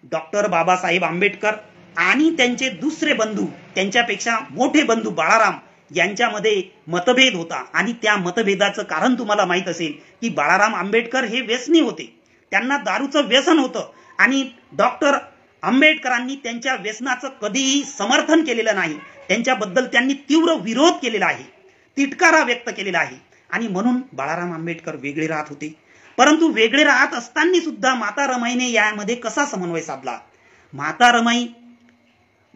डॉक्टर बाबासाहेब आंबेडकर आणि त्यांचे दुसरे बंधू, त्यांच्यापेक्षा मोठे बंधू बाळाराम यांच्यामध्ये मतभेद होता. आणि त्या मतभेदाचं कारण तुम्हाला माहित असेल की बाळाराम आंबेडकर हे व्यसनी होते, त्यांना दारूचं व्यसन होतं आणि डॉक्टर आंबेडकरांनी त्यांच्या व्यसनाचं कधीही समर्थन केलेलं नाही. त्यांच्याबद्दल त्यांनी तीव्र विरोध केलेला आहे, तिटकारा व्यक्त केलेला आहे. आणि म्हणून बाळाराम आंबेडकर वेगळे राहत होते. परंतु वेगळे राहत असताना सुद्धा माता रमाईने यामध्ये कसा समन्वय साधला. माता रमाई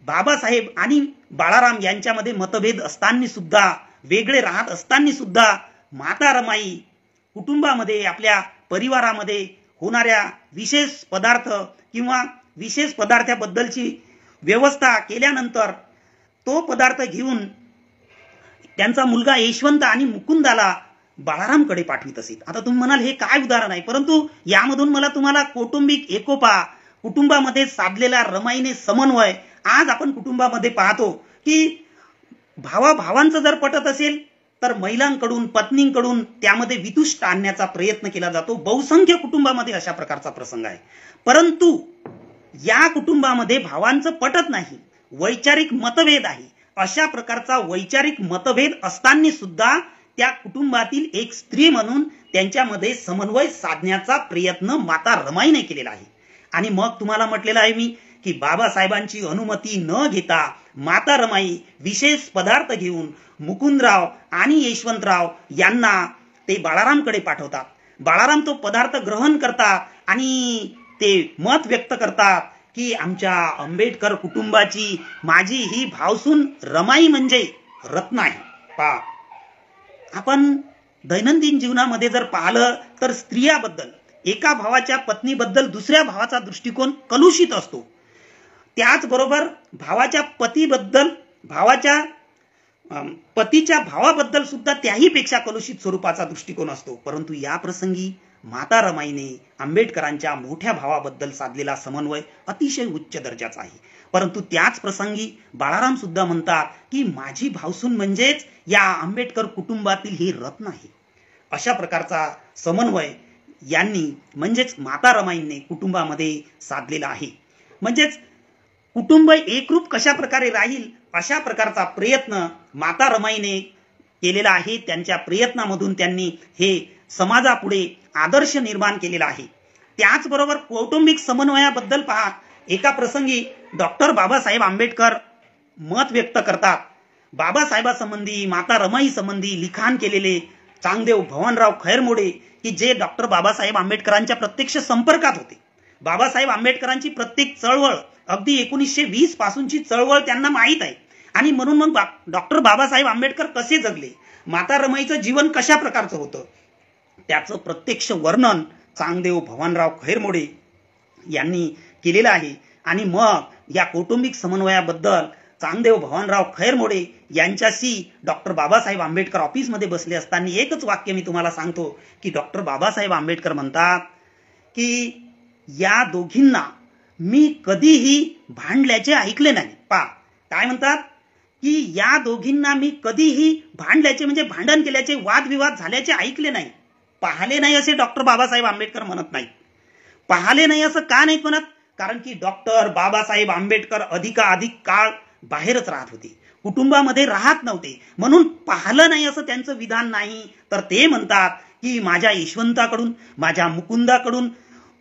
बाबासाहेब आणि बाळाराम यांच्यामध्ये मतभेद असताना सुद्धा, वेगळे राहत असताना सुद्धा माता रमाई कुटुंबामध्ये, आपल्या परिवारामध्ये होणाऱ्या विशेष पदार्थ किंवा विशेष पदार्थाबद्दलची व्यवस्था केल्यानंतर तो पदार्थ घेऊन त्यांचा मुलगा यशवंत आणि मुकुंदाला बाळारामकडे पाठवित असेल. आता तुम्ही म्हणाल हे काय उदाहरण आहे, परंतु यामधून मला तुम्हाला कौटुंबिक एकोपा, कुटुंबामध्ये साधलेला रमाईने समन्वय, आज आपण कुटुंबामध्ये पाहतो की भावाभावांचं जर पटत असेल तर महिलांकडून, पत्नींकडून त्यामध्ये वितुष्ट आणण्याचा प्रयत्न केला जातो. बहुसंख्य कुटुंबामध्ये अशा प्रकारचा प्रसंग आहे. परंतु या कुटुंबामध्ये भावांचं पटत नाही, वैचारिक मतभेद आहे. अशा प्रकारचा वैचारिक मतभेद असताना सुद्धा त्या कुटुंबातील एक स्त्री म्हणून त्यांच्यामध्ये समन्वय साधण्याचा प्रयत्न माता रमाईने केलेला आहे. आणि मग तुम्हाला म्हटलेलं आहे मी की बाबासाहेबांची अनुमती न घेता माता रमाई विशेष पदार्थ घेऊन मुकुंदराव आणि यशवंतराव यांना ते बाळारामकडे पाठवतात. बाळाराम तो पदार्थ ग्रहण करतात आणि ते मत व्यक्त करतात की आमच्या आंबेडकर कुटुंबाची माझी ही भावसून रमाई म्हणजे रत्न आहे. पहा, आपण दैनंदिन जीवनामध्ये जर पाहिलं तर स्त्रियाबद्दल, एका भावाच्या पत्नीबद्दल दुसऱ्या भावाचा दृष्टिकोन कलुषित असतो. त्याचबरोबर भावाच्या पतीबद्दल, पतीच्या भावाबद्दल सुद्धा त्याहीपेक्षा कलुषित स्वरूपाचा दृष्टिकोन असतो. परंतु या प्रसंगी माता रमाईने आंबेडकरांच्या मोठ्या भावाबद्दल साधलेला समन्वय अतिशय उच्च दर्जाचा आहे. परंतु त्याच प्रसंगी बाळाराम सुद्धा म्हणतात की माझी भावसून म्हणजेच या आंबेडकर कुटुंबातील हे रत्न आहे. अशा प्रकारचा समन्वय यांनी म्हणजेच माता रमाईने कुटुंबामध्ये साधलेला आहे. म्हणजेच कुटुंब एकरूप कशा प्रकारे राहील अशा प्रकारचा प्रयत्न माता रमाईने केलेला आहे. त्यांच्या प्रयत्नामधून त्यांनी हे समाजापुढे आदर्श निर्माण केलेला आहे. त्याचबरोबर कौटुंबिक समन्वयाबद्दल पहा, एका प्रसंगी डॉक्टर बाबासाहेब आंबेडकर मत व्यक्त करतात. बाबासाहेबांसंबंधी, माता रमाई संबंधी लिखाण केलेले चांगदेव भवानराव खैरमोडे, की जे डॉक्टर बाबासाहेब आंबेडकरांच्या प्रत्यक्ष संपर्कात होते. बाबासाहेब आंबेडकरांची प्रत्येक चळवळ, अगदी 1920 पासूनची चळवळ त्यांना माहीत आहे. आणि म्हणून मग डॉक्टर बाबासाहेब आंबेडकर कसे जगले, माता रमाईचं जीवन कशा प्रकारचं होतं, त्याचं प्रत्यक्ष वर्णन चांगदेव भवानराव खैरमोडे यांनी केलेलं आहे. आणि मग या कौटुंबिक समन्वयाबद्दल चांगदेव भवानराव खैरमोडे यांच्याशी डॉक्टर बाबासाहेब आंबेडकर ऑफिसमध्ये बसले असताना एकच वाक्य मी तुम्हाला सांगतो की डॉक्टर बाबासाहेब आंबेडकर म्हणतात की या दोघींना मी कधीही भांडल्याचे ऐकले नाही. पहा काय म्हणतात की या दोघींना मी कधीही भांडल्याचे म्हणजे भांडण केल्याचे, वादविवाद झाल्याचे ऐकले नाही, पाहिले नाही असे डॉक्टर बाबासाहेब आंबेडकर म्हणत नाहीत. पाहिले नाही असं का नाहीत म्हणत, कारण की डॉक्टर बाबासाहेब आंबेडकर अधिकाधिक काळ बाहेरच राहत होते, कुटुंबामध्ये राहत नव्हते. म्हणून पाहिलं नाही असं त्यांचं विधान नाही. तर ते म्हणतात की माझ्या यशवंताकडून, माझ्या मुकुंदाकडून,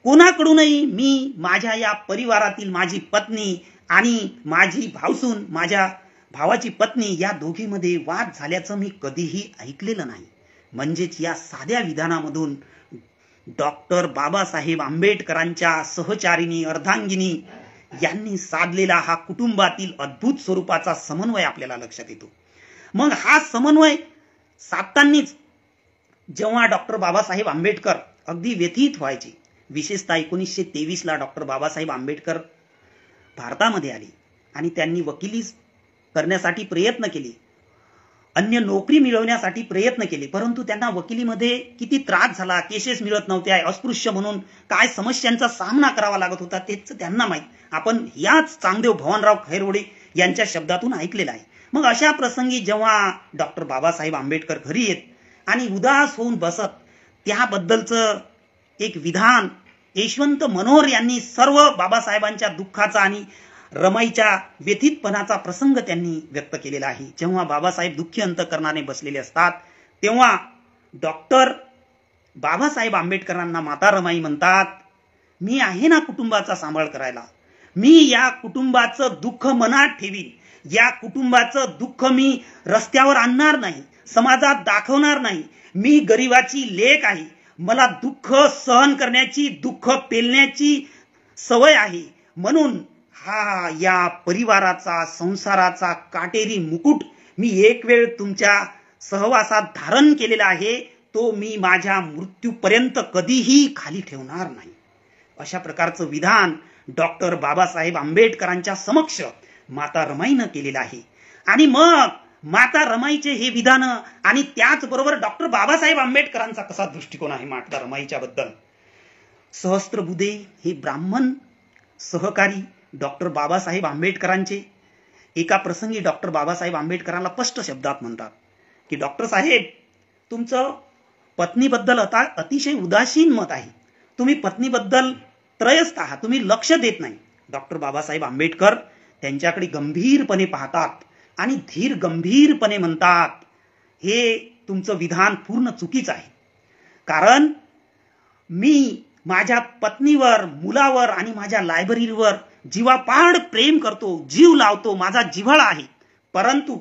कोणाकडूनही मी माझ्या या परिवारातील माझी पत्नी आणि माझी भावसून, माझ्या भावाची पत्नी, या दोघीमध्ये वाद झाल्याचं मी कधीही ऐकलेलं नाही. म्हणजेच या साध्या विधानामधून डॉक्टर बाबासाहेब आंबेडकरांच्या सहचारिणी, अर्धांगिनी यांनी साधलेला हा कुटुंबातील अद्भुत स्वरूपाचा समन्वय आपल्याला लक्षात येतो. मग हा समन्वय साधतानाच जेव्हा डॉक्टर बाबासाहेब आंबेडकर अगदी व्यथित व्हायचे, विशेषतः 1923ला डॉक्टर बाबासाहेब आंबेडकर भारतामध्ये आले आणि त्यांनी वकिली करण्यासाठी प्रयत्न केले, अन्य नोकरी मिळवण्यासाठी प्रयत्न केले, परंतु त्यांना वकिलीमध्ये किती त्रास झाला, केसेस मिळत नव्हत्या, अस्पृश्य म्हणून काय समस्यांचा सामना करावा लागत होता तेच त्यांना माहीत. आपण याच चांगदेव भवानराव खैरवडे यांच्या शब्दातून ऐकलेलं आहे. मग अशा प्रसंगी जेव्हा डॉक्टर बाबासाहेब आंबेडकर घरी येत आणि उदास होऊन बसत, त्याबद्दलचं एक विधान यशवंत मनोहर यांनी सर्व बाबासाहेबांच्या दुःखाचा आणि रमाईच्या व्यथितपणाचा प्रसंग त्यांनी व्यक्त केलेला आहे. जेव्हा बाबासाहेब दुःखी अंतःकरणाने बसलेले असतात तेव्हा डॉक्टर बाबासाहेब आंबेडकरांना माता रमाई म्हणतात, मी आहे ना कुटुंबाचा सांभाळ करायला, मी या कुटुंबाचं दुःख मनात ठेवीन, या कुटुंबाचं दुःख मी रस्त्यावर आणणार नाही, समाजात दाखवणार नाही, मी गरिबाची लेक आहे, मला दुःख सहन करण्याची, दुःख पेलण्याची सवय आहे, म्हणून हा या परिवाराचा, संसाराचा काटेरी मुकुट मी एक वेळ तुमच्या सहवासात धारण केलेला आहे, तो मी माझ्या मृत्यूपर्यंत कधीही खाली ठेवणार नाही. अशा प्रकारचं विधान डॉक्टर बाबासाहेब आंबेडकरांच्या समक्ष माता रमाईनं केलेलं आहे. आणि मग माता रमाईचे हे विधान आणि त्याचबरोबर डॉक्टर बाबासाहेब आंबेडकरांचा कसा दृष्टिकोन आहे माता रमाईच्या बद्दल. सहस्त्रबुद्धे हे ब्राह्मण सहकारी डॉक्टर बाबासाहेब आंबेडकरांचे एका प्रसंगी डॉक्टर बाबासाहेब आंबेडकरांना स्पष्ट शब्दात म्हणतात की डॉक्टर साहेब, तुमचं पत्नीबद्दल आता अतिशय उदासीन मत आहे, तुम्ही पत्नीबद्दल त्रयस्थ आहात, तुम्ही लक्ष देत नाही. डॉक्टर बाबासाहेब आंबेडकर त्यांच्याकडे गंभीरपणे पाहतात आणि धीर गंभीरपणे म्हणतात, हे तुमचं विधान पूर्ण चुकीचं आहे, कारण मी माझ्या पत्नीवर, मुलावर आणि माझ्या लायब्ररीवर जीवापाड प्रेम करतो, जीव लावतो, माझा जिव्हाळा आहे, परंतु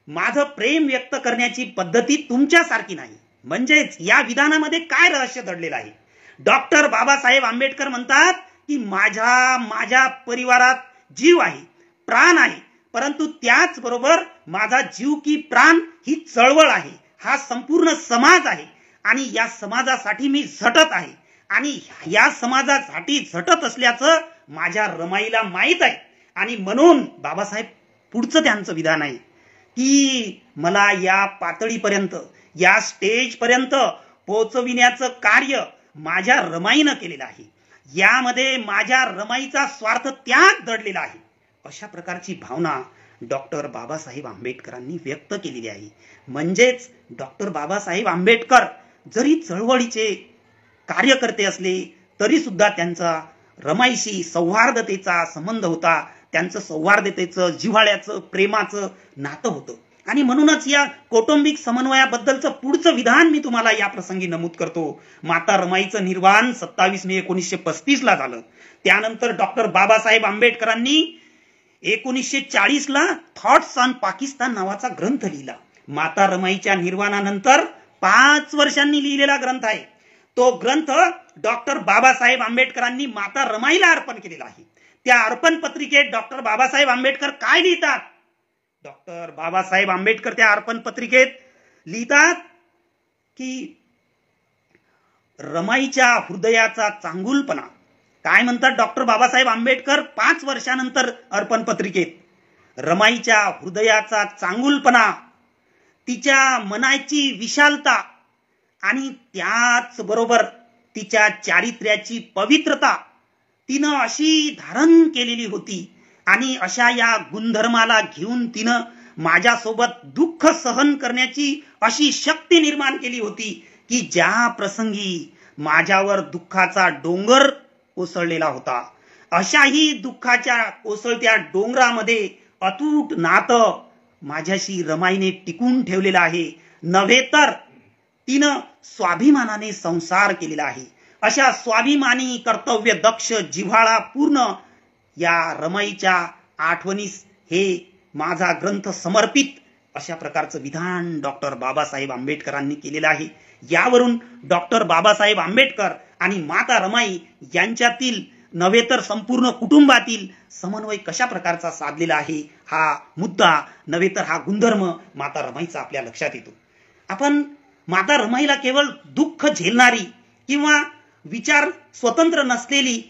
माझं प्रेम व्यक्त करण्याची पद्धती तुमच्यासारखी नाही. म्हणजेच या विधानामध्ये काय रहस्य दडलेलं आहे. डॉक्टर बाबासाहेब आंबेडकर म्हणतात की माझ्या परिवारात जीव आहे, प्राण आहे, परंतु त्याचबरोबर माझा जीव की प्राण ही चळवळ आहे, हा संपूर्ण समाज आहे आणि या समाजासाठी मी झटत आहे आणि या समाजासाठी झटत असल्याचं माझ्या रमाईला माहीत आहे. आणि म्हणून बाबासाहेब पुढचं त्यांचं विधान आहे की मला या पातळीपर्यंत, या स्टेजपर्यंत पोहोचविण्याचं कार्य माझ्या रमाईनं केलेलं आहे, यामध्ये माझ्या रमाईचा स्वार्थ त्याग दडलेला आहे. अशा प्रकारची भावना डॉक्टर बाबासाहेब आंबेडकरांनी व्यक्त केलेली आहे. म्हणजेच डॉक्टर बाबासाहेब आंबेडकर जरी चळवळीचे कार्यकर्ते असले तरी सुद्धा त्यांचा रमाईशी सौहार्दतेचा संबंध होता, त्यांचं सौहार्दतेचं, जिव्हाळ्याचं, प्रेमाचं नातं होतं. आणि म्हणूनच या कौटुंबिक समन्वयाबद्दलचं पुढचं विधान मी तुम्हाला या प्रसंगी नमूद करतो. माता रमाईचं निर्वाण 27 मे 1935ला झालं. त्यानंतर डॉक्टर बाबासाहेब आंबेडकरांनी 1940ला थॉट्स ऑन पाकिस्तान नावाचा ग्रंथ लिहिला. माता रमाईच्या निर्वाणानंतर 5 वर्षांनी लिहिलेला ग्रंथ आहे. तो ग्रंथ डॉक्टर बाबासाहेब आंबेडकरांनी माता रमाईला अर्पण केलेला आहे. त्या अर्पण पत्रिकेत डॉक्टर बाबासाहेब आंबेडकर काय लिहितात? डॉक्टर बाबासाहेब आंबेडकर त्या अर्पण पत्रिकेत लिहितात की रमाईच्या हृदयाचा चांगुलपणा. काय म्हणतात डॉक्टर बाबासाहेब आंबेडकर 5 वर्षानंतर अर्पण पत्रिकेत? रमाईच्या हृदयाचा चांगुलपणा, तिच्या मनाची विशालता आणि त्याचबरोबर तिच्या चारित्र्याची पवित्रता तिनं अशी धारण केलेली होती आणि अशा या गुणधर्माला घेऊन तिनं माझ्यासोबत दुःख सहन करण्याची अशी शक्ती निर्माण केली होती की ज्या प्रसंगी माझ्यावर दुःखाचा डोंगर कोसळलेला होता, अशाही दुःखाच्या कोसळत्या डोंगरामध्ये अतूट नातं माझ्याशी रमाईने टिकून ठेवलेलं आहे. नव्हे तर तिनं स्वाभिमानाने संसार केलेला आहे. अशा स्वाभिमानी, कर्तव्य दक्ष, जिव्हाळा पूर्ण या रमाईच्या आठवणीस हे माझा ग्रंथ समर्पित अशा प्रकारचं विधान डॉक्टर बाबासाहेब आंबेडकरांनी केलेलं आहे. यावरून डॉक्टर बाबासाहेब आंबेडकर आणि माता रमाई यांच्यातील नव्हे तर संपूर्ण कुटुंबातील समन्वय कशा प्रकारचा साधलेला आहे हा मुद्दा नव्हे तर हा गुणधर्म माता रमाईचा आपल्या लक्षात येतो. आपण माता रमाईला केवळ दुःख झेलणारी किंवा विचार स्वतंत्र नसलेली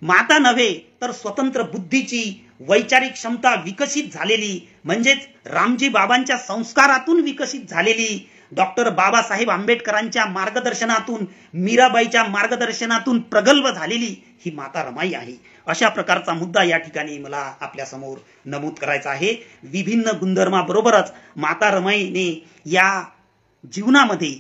माता नव्हे तर स्वतंत्र बुद्धीची वैचारिक क्षमता विकसित झालेली म्हणजेच रामजी बाबांच्या संस्कारातून विकसित झालेली डॉक्टर बाबासाहेब आंबेडकरांच्या मार्गदर्शनातून मीराबाईच्या मार्गदर्शनातून प्रगल्भ झालेली ही माता रमाई आहे. अशा प्रकारचा मुद्दा या ठिकाणी मला आपल्या समोर नमूद करायचा आहे. विभिन्न गुणधर्माबरोबरच माता रमाईने या जीवनामध्ये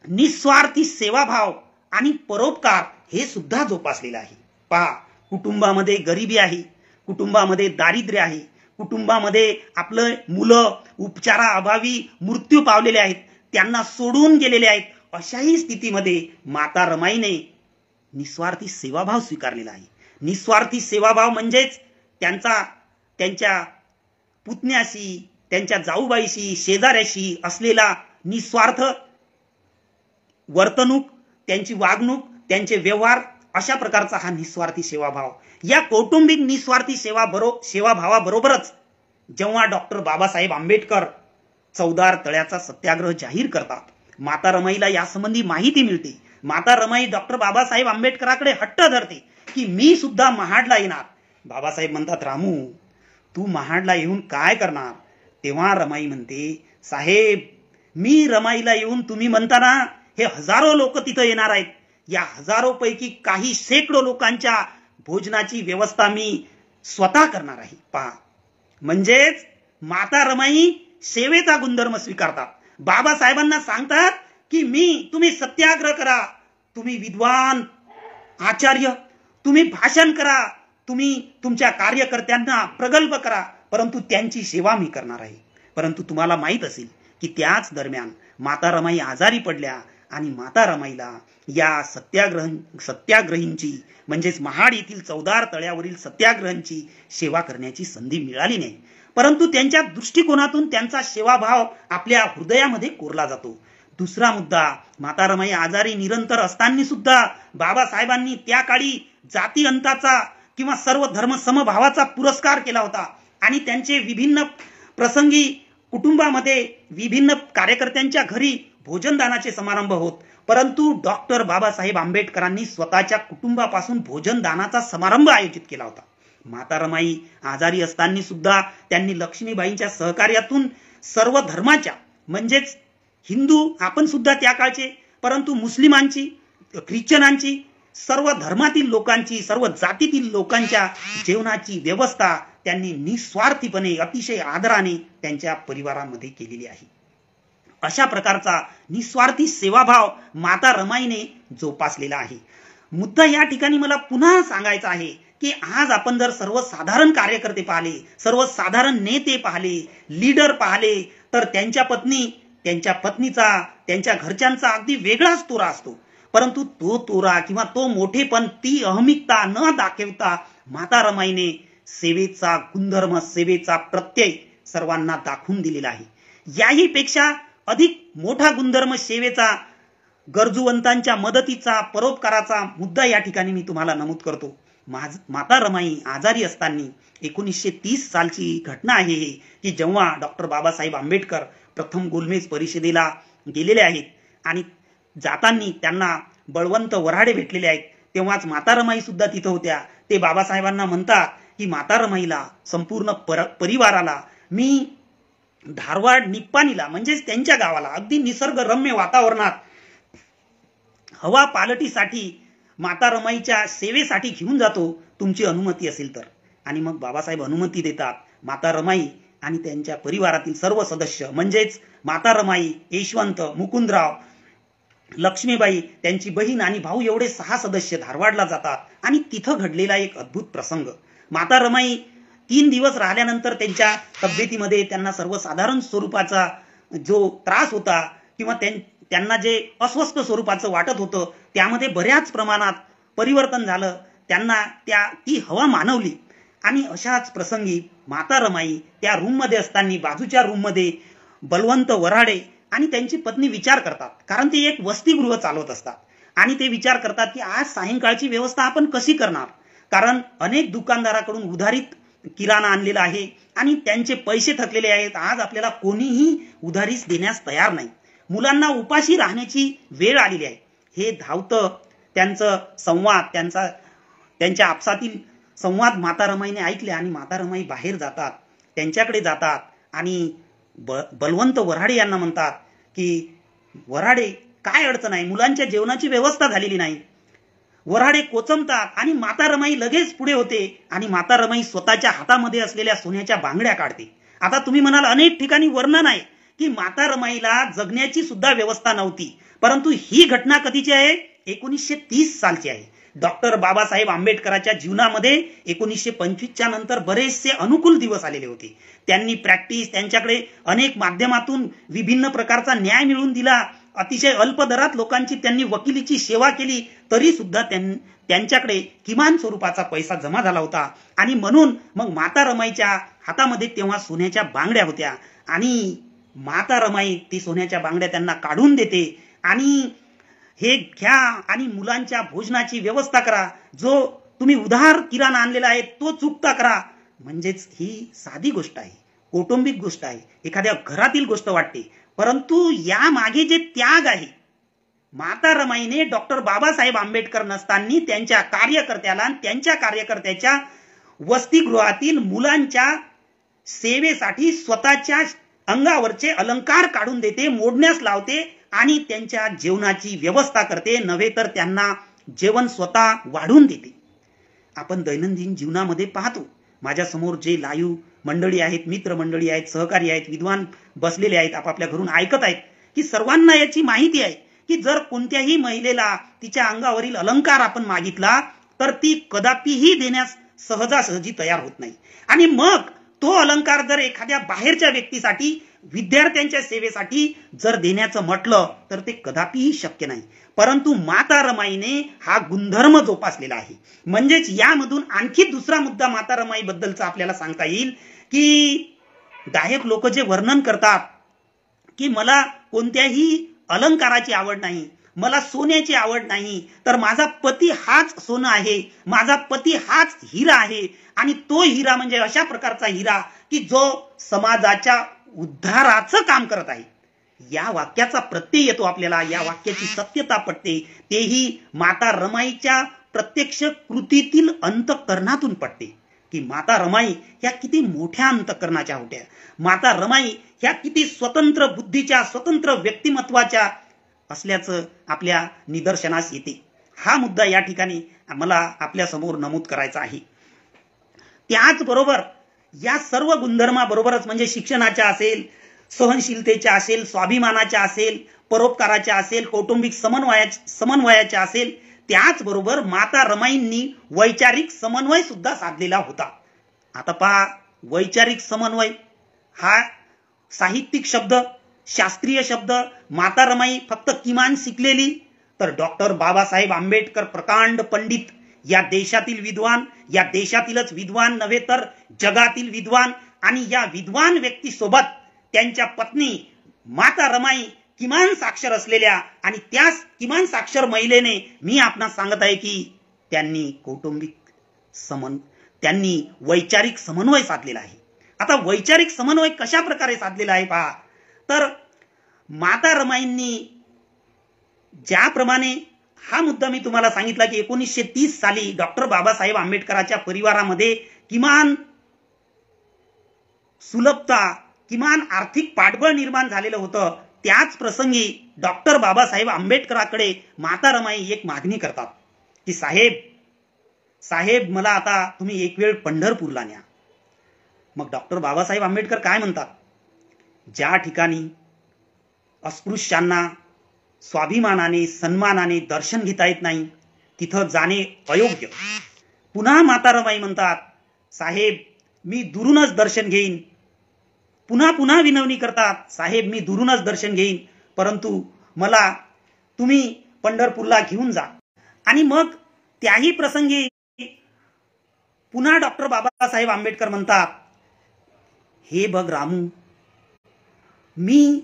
निस्वार्थी सेवाभाव आणि परोपकार हे सुद्धा जोपासलेलं आहे. पहा, कुटुंबामध्ये गरिबी आहे, कुटुंबामध्ये दारिद्र्य आहे, कुटुंबामध्ये आपलं मुलं उपचाराअभावी मृत्यू पावलेले आहेत, त्यांना सोडून गेलेले आहेत. अशाही स्थितीमध्ये माता रमाईने निस्वार्थी सेवाभाव स्वीकारलेला आहे. निस्वार्थी सेवाभाव म्हणजेच त्यांच्या पुतण्याशी, त्यांच्या जाऊबाईशी, शेजाऱ्याशी असलेला निस्वार्थ वर्तणूक, त्यांची वागणूक, त्यांचे व्यवहार अशा प्रकारचा हा निस्वार्थी सेवाभाव. या कौटुंबिक निस्वार्थी सेवाभावाबरोबरच जेव्हा डॉक्टर बाबासाहेब आंबेडकर चौदार तळ्याचा सत्याग्रह जाहीर करतात, माता रमाईला यासंबंधी माहिती मिळते. माता रमाई डॉक्टर बाबासाहेब आंबेडकरांकडे हट्ट धरते की मी सुद्धा महाडला येणार. बाबासाहेब म्हणतात, रामू तू महाडला येऊन काय करणार? तेव्हा रमाई म्हणते, साहेब मी रमाईला येऊन तुम्ही म्हणता ना हे हजारो लोक तिथं येणार आहेत, या हजारो पैकी काही शेकडो लोकांच्या भोजनाची व्यवस्था मी स्वतः करणार आहे. पहा, म्हणजेच माता रमाई सेवेचा गुणधर्म स्वीकारतात. बाबासाहेबांना सांगतात की तुम्ही सत्याग्रह करा, तुम्ही विद्वान आचार्य, तुम्ही भाषण करा, तुम्ही तुमच्या कार्यकर्त्यांना प्रगल्भ करा, परंतु त्यांची सेवा मी करणार आहे. परंतु तुम्हाला माहित असेल की त्याच दरम्यान माता रमाई आजारी पडल्या आणि माता रमाईला या सत्याग्रहींची म्हणजेच महाड येथील चौदार तळ्यावरील सत्याग्रहांची सेवा करण्याची संधी मिळाली नाही. परंतु त्यांच्या दृष्टिकोनातून त्यांचा सेवाभाव आपल्या हृदयामध्ये कोरला जातो. दुसरा मुद्दा, माता रमाई आजारी निरंतर असताना सुद्धा बाबासाहेबांनी त्या काळी जाती अंताचा किंवा सर्व धर्म समभावाचा पुरस्कार केला होता आणि त्यांचे विभिन्न प्रसंगी कुटुंबामध्ये विभिन्न कार्यकर्त्यांच्या घरी भोजनदानाचे समारंभ होत. परंतु डॉक्टर बाबासाहेब आंबेडकरांनी स्वतःच्या कुटुंबापासून भोजनदानाचा समारंभ आयोजित केला होता. माता रमाई आजारी असताना सुद्धा त्यांनी लक्ष्मीबाईंच्या सहकार्यातून सर्व धर्माच्या म्हणजेच हिंदू आपण सुद्धा त्या काळचे, परंतु मुस्लिमांची, ख्रिश्चनांची, सर्व धर्मातील लोकांची, सर्व जातीतील लोकांच्या जेवणाची व्यवस्था त्यांनी निस्वार्थीपणे अतिशय आदराने त्यांच्या परिवारामध्ये केलेली आहे. अशा प्रकारचा निस्वार्थी सेवाभाव माता रमाईने जोपासलेला आहे. मुद्दा या ठिकाणी मला पुन्हा सांगायचा आहे की आज आपण जर सर्वसाधारण कार्यकर्ते पाहिले, सर्वसाधारण नेते पाहिले, लीडर पाहिले, तर त्यांच्या पत्नीचा, त्यांच्या घरच्यांचा अगदी वेगळाच तोरा असतो. परंतु तो तोरा किंवा तो मोठेपण, ती अहमिकता न दाखवता माता रमाईने सेवेचा गुणधर्म, सेवेचा प्रत्यय सर्वांना दाखवून दिलेला आहे. याही पेक्षा अधिक मोठा गुणधर्म सेवेचा, गरजूवंतांच्या मदतीचा, परोपकाराचा मुद्दा या ठिकाणी मी तुम्हाला नमूद करतो. माता रमाई आजारी असताना 1930 सालची घटना आहे की जेव्हा डॉक्टर बाबासाहेब आंबेडकर प्रथम गोलमेज परिषदेला गेलेले आहेत आणि जाताना त्यांना बळवंत वऱ्हाडे भेटलेले आहेत, तेव्हाच माता रमाई सुद्धा तिथं होत्या. ते बाबासाहेबांना म्हणतात की माता रमाईला, संपूर्ण परिवाराला मी धारवाड निप्पाणीला म्हणजेच त्यांच्या गावाला अगदी निसर्गरम्य वातावरणात हवा पालटीसाठी माता रमाईच्या सेवेसाठी घेऊन जातो, तुमची अनुमती असेल तर. आणि मग बाबासाहेब अनुमती देतात. माता रमाई आणि त्यांच्या परिवारातील सर्व सदस्य म्हणजेच माता रमाई, यशवंत, मुकुंदराव, लक्ष्मीबाई, त्यांची बहीण आणि भाऊ एवढे 6 सदस्य धारवाडला जातात. आणि तिथं घडलेला एक अद्भुत प्रसंग, माता रमाई 3 दिवस राहिल्यानंतर त्यांच्या तब्येतीमध्ये त्यांना सर्वसाधारण स्वरूपाचा जो त्रास होता किंवा त्यांना जे अस्वस्थ स्वरूपाचं वाटत होतं त्यामध्ये बऱ्याच प्रमाणात परिवर्तन झालं. त्यांना ती हवा मानवली आणि अशाच प्रसंगी माता रमाई त्या रूममध्ये असताना बाजूच्या रूममध्ये बलवंत वऱ्हाडे आणि त्यांची पत्नी विचार करतात, कारण ते एक वसतिगृह चालवत असतात आणि ते विचार करतात की आज सायंकाळची व्यवस्था आपण कशी करणार, कारण अनेक दुकानदाराकडून उधारीत किराणा आणलेला आहे आणि त्यांचे पैसे थकलेले आहेत. आज आपल्याला कोणीही उधारीस देण्यास तयार नाही. मुलांना उपाशी राहण्याची वेळ आलेली आहे. हे धावतं त्यांचं संवाद, त्यांच्या आपसातील संवाद माता रमाईने ऐकले आणि माता रमाई बाहेर जातात, त्यांच्याकडे जातात आणि बलवंत वऱ्हाडे यांना म्हणतात की वऱ्हाडे काय अडचण आहे, मुलांच्या जेवणाची व्यवस्था झालेली नाही. वऱ्हाडे कोचमतात आणि माता रमाई लगेच पुढे होते आणि माता रमाई स्वतःच्या हातामध्ये असलेल्या सोन्याच्या बांगड्या काढते. आता तुम्ही म्हणाल अनेक ठिकाणी वर्णन आहे की माता रमाईला जगण्याची सुद्धा व्यवस्था नव्हती, परंतु ही घटना कधीची आहे, 1930 सालची आहे. डॉक्टर बाबासाहेब आंबेडकरांच्या जीवनामध्ये 1925च्या नंतर बरेचसे अनुकूल दिवस आलेले होते. त्यांनी प्रॅक्टिस, त्यांच्याकडे अनेक माध्यमातून विभिन्न प्रकारचा न्याय मिळवून दिला. अतिशय अल्प दरात लोकांची त्यांनी वकिलीची सेवा केली, तरी सुद्धा त्यांच्याकडे किमान स्वरूपाचा पैसा जमा झाला होता आणि म्हणून मग माता रमाईच्या हातामध्ये तेव्हा सोन्याच्या बांगड्या होत्या आणि माता रमाई ती सोन्याच्या बांगड्या त्यांना काढून देते आणि हे घ्या आणि मुलांच्या भोजनाची व्यवस्था करा, जो तुम्ही उधार किराणा आणलेला आहे तो चुकता करा. म्हणजेच ही साधी गोष्ट आहे, कौटुंबिक गोष्ट आहे, एखाद्या घरातील गोष्ट वाटते, परंतु या मागे जे त्याग आहे, माता रमाईने डॉक्टर बाबासाहेब आंबेडकर नसताना त्यांच्या कार्यकर्त्याला आणि त्यांच्या कार्यकर्त्याच्या वसतिगृहातील मुलांच्या सेवेसाठी स्वतःच्या अंगावरचे अलंकार काढून देते, मोडण्यास लावते आणि त्यांच्या जेवणाची व्यवस्था करते, नव्हे तर त्यांना जेवण स्वतः वाढून देते. आपण दैनंदिन जीवनामध्ये पाहतो, माझ्या समोर जे लाईव्ह मंडळी आहेत, मित्र मंडळी आहेत, सहकारी आहेत, विद्वान बसलेले आहेत, आपापल्या घरून ऐकत आहेत, की सर्वांना याची माहिती आहे की जर कोणत्याही महिलेला तिच्या अंगावरील अलंकार आपण मागितला तर ती कदापिही देण्यास सहजासहजी तयार होत नाही. आणि मग तो अलंकार जर एखाद्या बाहेरच्या व्यक्तीसाठी, विद्यार्थ्यांच्या सेवेसाठी जर देण्याचं म्हटलं तर ते कदापिही शक्य नाही. परंतु माता रमाईने हा गुणधर्म जोपासलेला आहे. म्हणजेच यामधून आणखी दुसरा मुद्दा माता रमाई बद्दलचा आपल्याला सांगता येईल की गायक लोक जे वर्णन करतात की मला कोणत्याही अलंकाराची आवड नाही, मला सोन्याची आवड नाही, तर माझा पती हाच सोनं आहे, माझा पती हाच हिरा आहे आणि तो हिरा म्हणजे अशा प्रकारचा हिरा की जो समाजाच्या उद्धाराचं काम करत आहे. या वाक्याचा प्रत्यय येतो आपल्याला, या वाक्याची सत्यता पटते, तेही माता रमाईच्या प्रत्यक्ष कृतीतील अंतःकरणातून पटते की माता रमाई ह्या किती मोठ्या अंतःकरणाच्या होत्या, माता रमाई ह्या किती स्वतंत्र बुद्धीच्या, स्वतंत्र व्यक्तिमत्वाच्या असल्याचं आपल्या निदर्शनास येते. हा मुद्दा या ठिकाणी मला आपल्या समोर नमूद करायचा आहे. त्याचबरोबर या सर्व गुणधर्माबरोबरच म्हणजे शिक्षणाच्या असेल, सहनशीलतेच्या असेल, स्वाभिमानाच्या असेल, परोपकाराच्या असेल, कौटुंबिक समन्वयाच्या असेल, त्याचबरोबर माता रमाईंनी वैचारिक समन्वय सुद्धा साधलेला होता. आता पहा, वैचारिक समन्वय हा साहित्यिक शब्द, शास्त्रीय शब्द. माता रमाई फक्त किमान शिकलेली, तर डॉक्टर बाबासाहेब आंबेडकर प्रकांड पंडित, या देशातील विद्वान, या देशातीलच विद्वान नव्हे तर जगातील विद्वान, आणि या विद्वान व्यक्तीसोबत त्यांच्या पत्नी माता रमाई किमान साक्षर असलेल्या आणि त्याच किमान साक्षर महिलेने मी आपणास सांगत आहे की त्यांनी त्यांनी वैचारिक समन्वय साधलेला आहे. आता वैचारिक समन्वय कशा प्रकारे साधलेला आहे पहा, तर माता रमाईंनी ज्याप्रमाणे हा मुद्दा मी तुम्हाला सांगितला की 1930 साली डॉक्टर बाबासाहेब आंबेडकरांच्या परिवारामध्ये किमान सुलभता, किमान आर्थिक पाठबळ निर्माण झालेलं होतं, त्याच प्रसंगी डॉक्टर बाबासाहेब आंबेडकरांकडे माता रमाई एक मागणी करतात की साहेब मला आता तुम्ही एक वेळ पंढरपूरला न्या. मग डॉक्टर बाबासाहेब आंबेडकर काय म्हणतात, ज्या ठिकाणी अस्पृश्यांना स्वाभिमानाने, सन्मानाने दर्शन घेता येत नाही तिथं जाणे अयोग्य. पुन्हा माता रमाई म्हणतात, साहेब मी दुरूनच दर्शन घेईन. पुन्हा विनवणी करतात, साहेब मी दुरूनच दर्शन घेईन, परंतु मला तुम्ही पंढरपूरला घेऊन जा. आणि मग त्याही प्रसंगी पुन्हा डॉक्टर बाबासाहेब आंबेडकर म्हणतात, हे बघ रामू, मी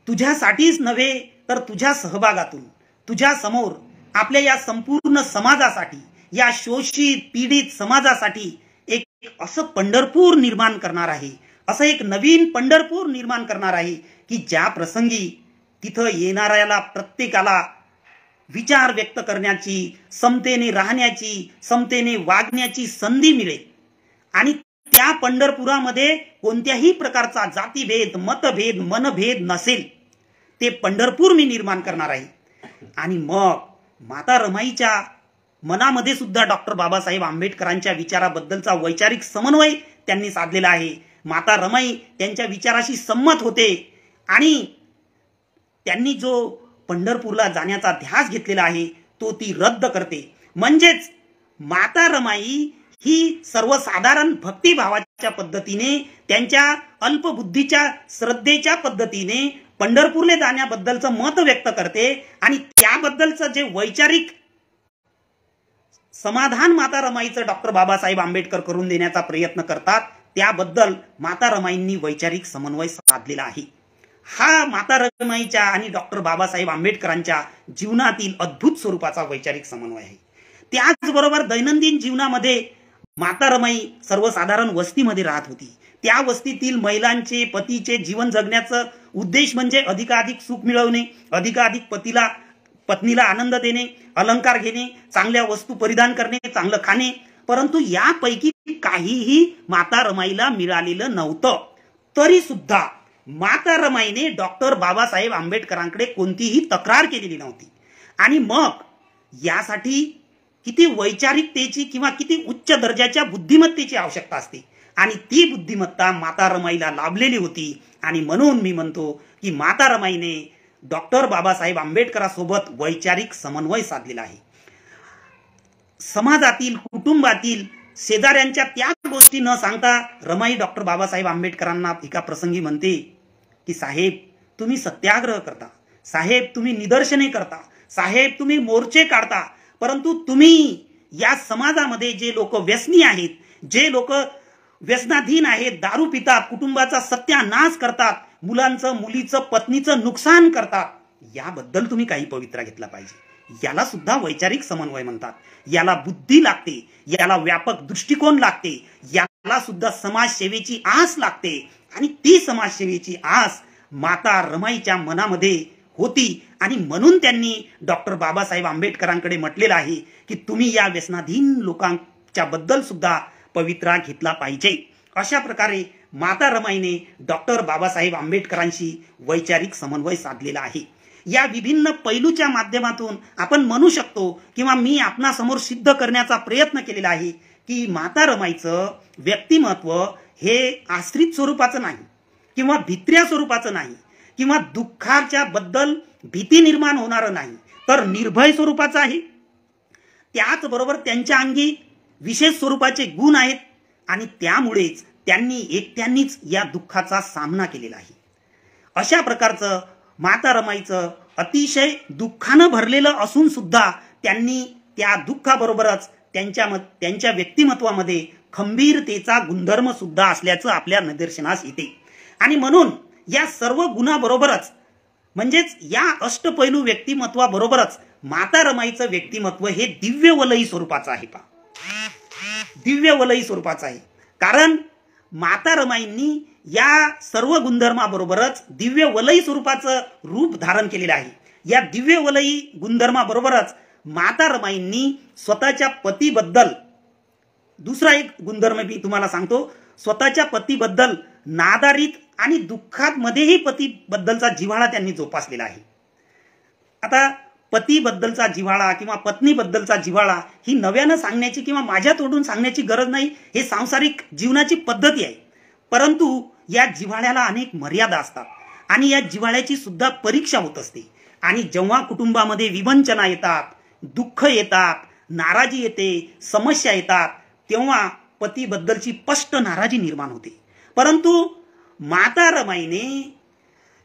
तुझ्यासाठीच नव्हे तर तुझ्या सहभागातून तुझ्या समोर आपल्या या संपूर्ण समाजासाठी, या शोषित पीडित समाजासाठी एक असं पंढरपूर निर्माण करणार आहे, असं एक नवीन पंढरपूर निर्माण करणार आहे की ज्या प्रसंगी तिथं येणाऱ्याला प्रत्येकाला विचार व्यक्त करण्याची, समतेने राहण्याची, समतेने वागण्याची संधी मिळेल आणि त्या पंढरपुरामध्ये कोणत्याही प्रकारचा जातीभेद, मतभेद, मनभेद नसेल, ते पंढरपूर मी निर्माण करणार आहे. आणि मग माता रमाईच्या मनामध्ये सुद्धा डॉक्टर बाबासाहेब आंबेडकरांच्या विचाराबद्दलचा वैचारिक समन्वय त्यांनी साधलेला आहे. माता रमाई त्यांच्या विचाराशी संमत होते आणि त्यांनी जो पंढरपूरला जाण्याचा ध्यास घेतलेला आहे तो ती रद्द करते. म्हणजेच माता रमाई ही सर्वसाधारण भक्तिभावाच्या पद्धतीने, त्यांच्या अल्पबुद्धीच्या श्रद्धेच्या पद्धतीने पंढरपूरला जाण्याबद्दलचं मत व्यक्त करते आणि त्याबद्दलचं जे वैचारिक समाधान माता रमाईचं डॉक्टर बाबासाहेब आंबेडकर करून देण्याचा प्रयत्न करतात. त्याबद्दल माता रमाईंनी वैचारिक समन्वय साधलेला आहे. हा माता रमाईच्या आणि डॉक्टर बाबासाहेब आंबेडकरांच्या जीवनातील अद्भुत स्वरूपाचा वैचारिक समन्वय आहे. त्याचबरोबर दैनंदिन जीवनामध्ये माता रमाई सर्वसाधारण वस्तीमध्ये राहत होती. त्या वस्तीतील महिलांचे, पतीचे जीवन जगण्याचं उद्देश म्हणजे अधिकाधिक सुख मिळवणे, अधिकाधिक पत्नीला आनंद देणे, अलंकार घेणे, चांगल्या वस्तू परिधान करणे, चांगलं खाणे. परंतु यापैकी काहीही माता रमाईला मिळालेलं नव्हतं. तरी सुद्धा माता रमाईने डॉक्टर बाबासाहेब आंबेडकरांकडे कोणतीही तक्रार केलेली नव्हती. आणि मग यासाठी किती वैचारिकतेची किंवा किती उच्च दर्जाच्या बुद्धिमत्तेची आवश्यकता असते आणि ती बुद्धिमत्ता माता रमाईला लाभलेली होती. आणि म्हणून मी म्हणतो की माता रमाईने डॉक्टर बाबासाहेब आंबेडकरांसोबत वैचारिक समन्वय साधलेला आहे. समाजातील, कुटुंबातील, शेजाऱ्यांच्या त्या गोष्टी न सांगता रमाई डॉक्टर बाबासाहेब आंबेडकरांना एका प्रसंगी म्हणते की साहेब तुम्ही सत्याग्रह करता, साहेब तुम्ही निदर्शने करता, साहेब तुम्ही मोर्चे काढता, परंतु तुम्ही या समाजामध्ये जे लोक व्यसनी आहेत, जे लोक व्यसनाधीन आहेत, दारू पितात, कुटुंबाचा सत्यानाश करतात, मुलांचं, मुलीचं, पत्नीचं नुकसान करतात, याबद्दल तुम्ही काही पवित्रा घेतला पाहिजे. याला सुद्धा वैचारिक समन्वय म्हणतात. याला बुद्धी लागते, याला व्यापक दृष्टिकोन लागते, याला सुद्धा समाजसेवेची आस लागते. आणि ती समाजसेवेची आस माता रमाईच्या मनामध्ये होती आणि म्हणून त्यांनी डॉक्टर बाबासाहेब आंबेडकरांकडे म्हटलेलं आहे की तुम्ही या व्यसनाधीन लोकांच्या बद्दल सुद्धा पवित्रा घेतला पाहिजे. अशा प्रकारे माता रमाईने डॉक्टर बाबासाहेब आंबेडकरांशी वैचारिक समन्वय साधलेला आहे. या विभिन्न पैलूच्या माध्यमातून आपण म्हणू शकतो किंवा मी आपणासमोर सिद्ध करण्याचा प्रयत्न केलेला आहे की माता रमाईचं व्यक्तिमत्व हे आश्रित स्वरूपाचं नाही किंवा भित्र्या स्वरूपाचं नाही किंवा दुःखाच्या बद्दल भीती निर्माण होणार नाही, तर निर्भय स्वरूपाचं आहे. त्याचबरोबर त्यांच्या अंगी विशेष स्वरूपाचे गुण आहेत आणि त्यामुळेच त्यांनी एकट्यांनीच या दुःखाचा सामना केलेला आहे. अशा प्रकारचं माता रमाईचं अतिशय दुःखानं भरलेलं असून सुद्धा त्यांनी त्या दुःखाबरोबरच त्यांच्या व्यक्तिमत्वामध्ये खंबीरतेचा गुणधर्म सुद्धा असल्याचं आपल्या निदर्शनास येते. आणि म्हणून या सर्व गुणाबरोबरच म्हणजेच या अष्टपैलू व्यक्तिमत्वाबरोबरच माता रमाईचं व्यक्तिमत्व हे दिव्यवलयी स्वरूपाचं आहे. दिव्यवलयी स्वरूपाचं आहे कारण माता रमाईंनी या सर्व गुणधर्माबरोबरच दिव्यवलयी स्वरूपाचं रूप धारण केलेलं आहे. या दिव्यवलयी गुणधर्माबरोबरच माता रमाईंनी स्वतःच्या पतीबद्दल दुसरा एक गुणधर्म मी तुम्हाला सांगतो. स्वतःच्या पतीबद्दल नादारीत आणि दुःखामध्येही पतीबद्दलचा जिव्हाळा त्यांनी जोपासलेला आहे. आता पतीबद्दलचा जिव्हाळा किंवा पत्नीबद्दलचा जिव्हाळा ही नव्यानं सांगण्याची किंवा माझ्या तोडून सांगण्याची गरज नाही. हे सांसारिक जीवनाची पद्धती आहे. परंतु या जिव्हाळ्याला अनेक मर्यादा असतात आणि या जिव्हाळ्याची सुद्धा परीक्षा होत असते. आणि जेव्हा कुटुंबामध्ये विवंचना येतात, दुःख येतात, नाराजी येते, समस्या येतात, तेव्हा पतीबद्दलची स्पष्ट नाराजी निर्माण होते. परंतु माता रमाईने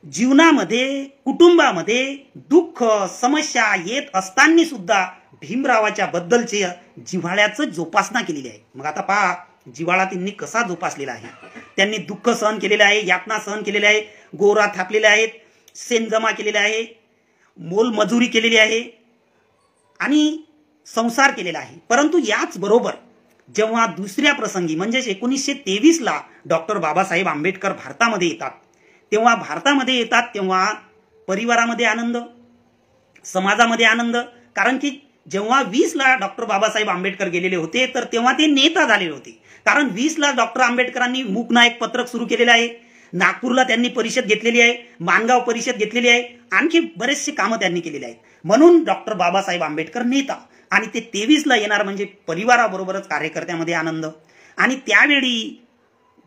जीवनामध्ये, कुटुंबामध्ये दुःख, समस्या येत असताना सुद्धा भीमरावाच्या बद्दलचे जिव्हाळ्याचं जोपासना केलेली आहे. मग आता पहा जिव्हाळा त्यांनी कसा जोपासलेला आहे. त्यांनी दुःख सहन केलेलं आहे, यातना सहन केलेले आहे, गोरा थापलेले आहेत, सेन जमा केलेले आहे, मोलमजुरी केलेली आहे आणि संसार केलेला आहे. परंतु याच बरोबर जेव्हा दुसऱ्या प्रसंगी म्हणजेच 1923ला डॉक्टर बाबासाहेब आंबेडकर भारतामध्ये येतात, तेव्हा परिवारामध्ये आनंद, समाजामध्ये आनंद. कारण की जेव्हा 20ला डॉक्टर बाबासाहेब आंबेडकर गेलेले होते तर तेव्हा ते नेता झालेले होते. कारण 20ला डॉक्टर आंबेडकरांनी मूकनायक पत्रक सुरू केलेलं आहे, नागपूरला त्यांनी परिषद घेतलेली आहे, माणगाव परिषद घेतलेली आहे, आणखी बरेचसे कामं त्यांनी केलेली आहेत. म्हणून डॉक्टर बाबासाहेब आंबेडकर नेता आणि ते 23ला येणार म्हणजे परिवाराबरोबरच कार्यकर्त्यामध्ये आनंद. आणि त्यावेळी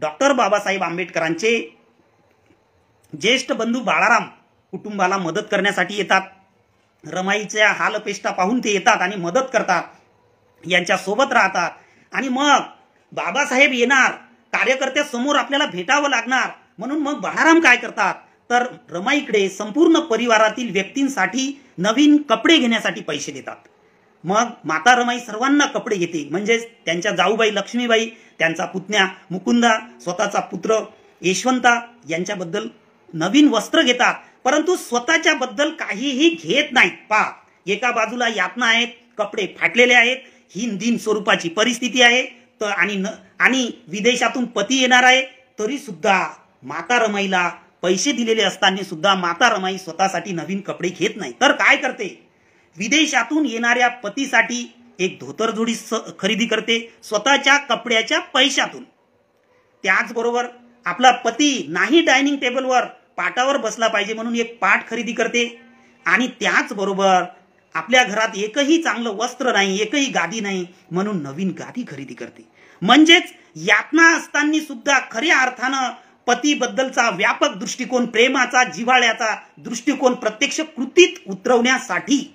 डॉक्टर बाबासाहेब आंबेडकरांचे ज्येष्ठ बंधू बाळाराम कुटुंबाला मदत करण्यासाठी येतात. रमाईच्या हालपेष्टा पाहून ते येतात आणि मदत करतात, यांच्या सोबत राहतात. आणि मग बाबासाहेब येणार, कार्यकर्त्यासमोर आपल्याला भेटावं लागणार, म्हणून मग बाळाराम काय करतात तर रमाईकडे संपूर्ण परिवारातील व्यक्तींसाठी नवीन कपडे घेण्यासाठी पैसे देतात. मग माता रमाई सर्वांना कपडे घेते, म्हणजेच त्यांच्या जाऊबाई लक्ष्मीबाई, त्यांचा पुतण्या मुकुंदा, स्वतःचा पुत्र यशवंता यांच्याबद्दल नवीन वस्त्र घेतात. परंतु स्वतःच्या बद्दल काहीही घेत नाहीत. पहा, एका बाजूला यातना आहेत, कपडे फाटलेले आहेत, हीन स्वरूपाची परिस्थिती आहे आणि विदेशातून पती येणार आहे, तरी सुद्धा माता रमाईला पैसे दिलेले असताना सुद्धा माता रमाई स्वतःसाठी नवीन कपडे घेत नाही. तर काय करते, विदेशातून येणाऱ्या पतीसाठी एक धोतर जोडी खरेदी करते स्वतःच्या कपड्याच्या पैशातून. त्याचबरोबर आपला पती नाही डायनिंग टेबलवर पाटावर बसला पाहिजे म्हणून एक पाट खरेदी करते. आणि त्याचबरोबर आपल्या घरात एकही चांगलं वस्त्र नाही, एकही गादी नाही म्हणून नवीन गादी खरेदी करते. म्हणजेच यातना असताना सुद्धा खऱ्या अर्थानं पतीबद्दलचा व्यापक दृष्टिकोन, प्रेमाचा, जिव्हाळ्याचा दृष्टिकोन प्रत्यक्ष कृतीत उतरवण्यासाठी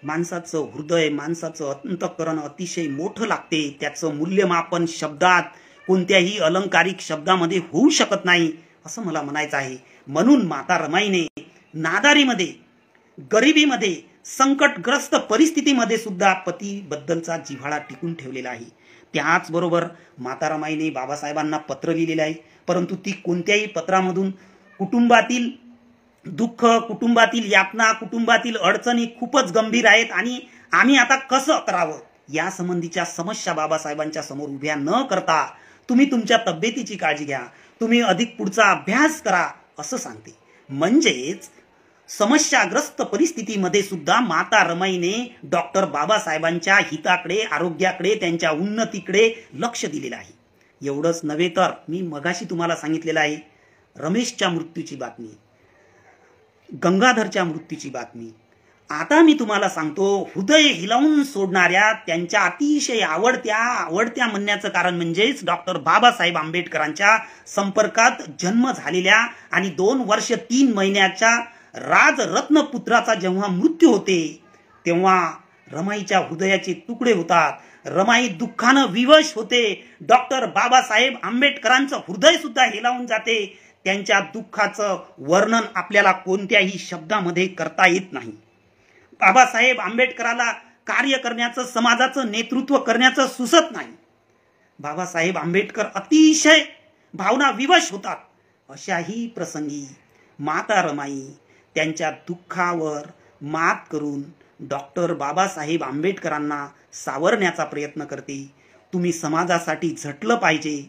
माणसाचं हृदय, माणसाचं अंतःकरण अतिशय मोठं लागते. त्याचं मूल्यमापन शब्दात, कोणत्याही अलंकारिक शब्दामध्ये होऊ शकत नाही असं मला म्हणायचं आहे. म्हणून माता रमाईने नादारीमध्ये, गरिबीमध्ये, संकटग्रस्त परिस्थितीमध्ये सुद्धा पतीबद्दलचा जिव्हाळा टिकून ठेवलेला आहे. त्याचबरोबर माता रमाईने बाबासाहेबांना पत्र लिहिलेलं आहे, परंतु ती कोणत्याही पत्रामधून कुटुंबातील दुःख, कुटुंबातील यातना, कुटुंबातील अडचणी खूपच गंभीर आहेत आणि आम्ही आता कसं करावं या संबंधीच्या समस्या बाबासाहेबांच्या समोर उभ्या न करता तुम्ही तुमच्या तब्येतीची काळजी घ्या, तुम्ही अधिक पुढचा अभ्यास करा असं सांगते. म्हणजेच समस्याग्रस्त परिस्थितीमध्ये सुद्धा माता रमाईने डॉक्टर बाबासाहेबांच्या हिताकडे, आरोग्याकडे, त्यांच्या उन्नतीकडे लक्ष दिलेलं आहे. एवढंच नव्हे तर मी मगाशी तुम्हाला सांगितलेलं आहे, रमेशच्या मृत्यूची बातमी, गंगाधरच्या मृत्यूची बातमी. आता मी तुम्हाला सांगतो, हृदय हिलावून सोडणाऱ्या, त्यांच्या अतिशय आवडत्या म्हणण्याचं कारण म्हणजेच डॉक्टर बाबासाहेब आंबेडकरांच्या संपर्कात जन्म झालेल्या आणि 2 वर्ष 3 महिन्याच्या राजरत्न पुत्राचा जेव्हा मृत्यू होते तेव्हा रमाईच्या हृदयाचे तुकडे होतात. रमाई दुःखानं विवश होते. डॉक्टर बाबासाहेब आंबेडकरांचं हृदय सुद्धा हेलावून जाते. त्यांच्या दुःखाचं वर्णन आपल्याला कोणत्याही शब्दामध्ये करता येत नाही. बाबासाहेब आंबेडकराला कार्य करण्याचं, समाजाचं नेतृत्व करण्याचं सुचत नाही. बाबासाहेब आंबेडकर अतिशय भावना विवश होतात. अशाही प्रसंगी माता रमाई त्यांच्या दुःखावर मात करून डॉक्टर बाबासाहेब आंबेडकरांना सावरण्याचा प्रयत्न करते. तुम्ही समाजासाठी झटलं पाहिजे.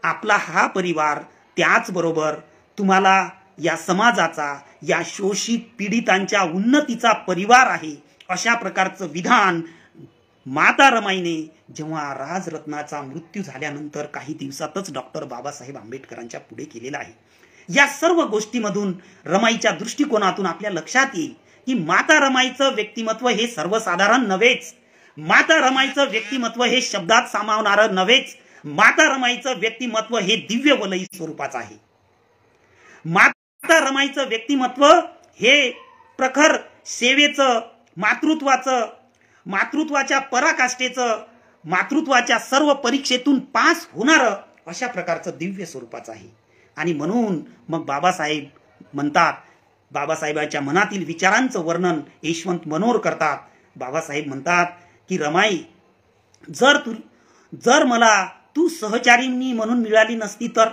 आपला हा परिवार, त्याचबरोबर तुम्हाला या समाजाचा, या शोषित पीडितांच्या उन्नतीचा परिवार आहे, अशा प्रकारचं विधान माता रमाईने जेव्हा राजरत्नाचा मृत्यू झाल्यानंतर काही दिवसातच डॉक्टर बाबासाहेब आंबेडकरांच्या पुढे केलेला आहे. या सर्व गोष्टीमधून रमाईच्या दृष्टिकोनातून आपल्या लक्षात येईल की माता रमाईचं व्यक्तिमत्व हे सर्वसाधारण नव्हेच. माता रमाईचं व्यक्तिमत्व हे शब्दात सामावणारं नव्हेच. माता रमाईचं व्यक्तिमत्व हे दिव्य वलयी स्वरूपाचं आहे. माता रमाईचं व्यक्तिमत्व हे प्रखर सेवेचं, मातृत्वाचं, मातृत्वाच्या पराकाष्ठेचं, मातृत्वाच्या सर्व परीक्षेतून पास होणारं अशा प्रकारचं दिव्य स्वरूपाचं आहे. आणि म्हणून मग बाबासाहेब म्हणतात, बाबासाहेबांच्या मनातील विचारांचं वर्णन यशवंत मनोर करतात. बाबासाहेब म्हणतात की रमाई, जर मला तू सहचारिणी म्हणून मिळाली नसती तर,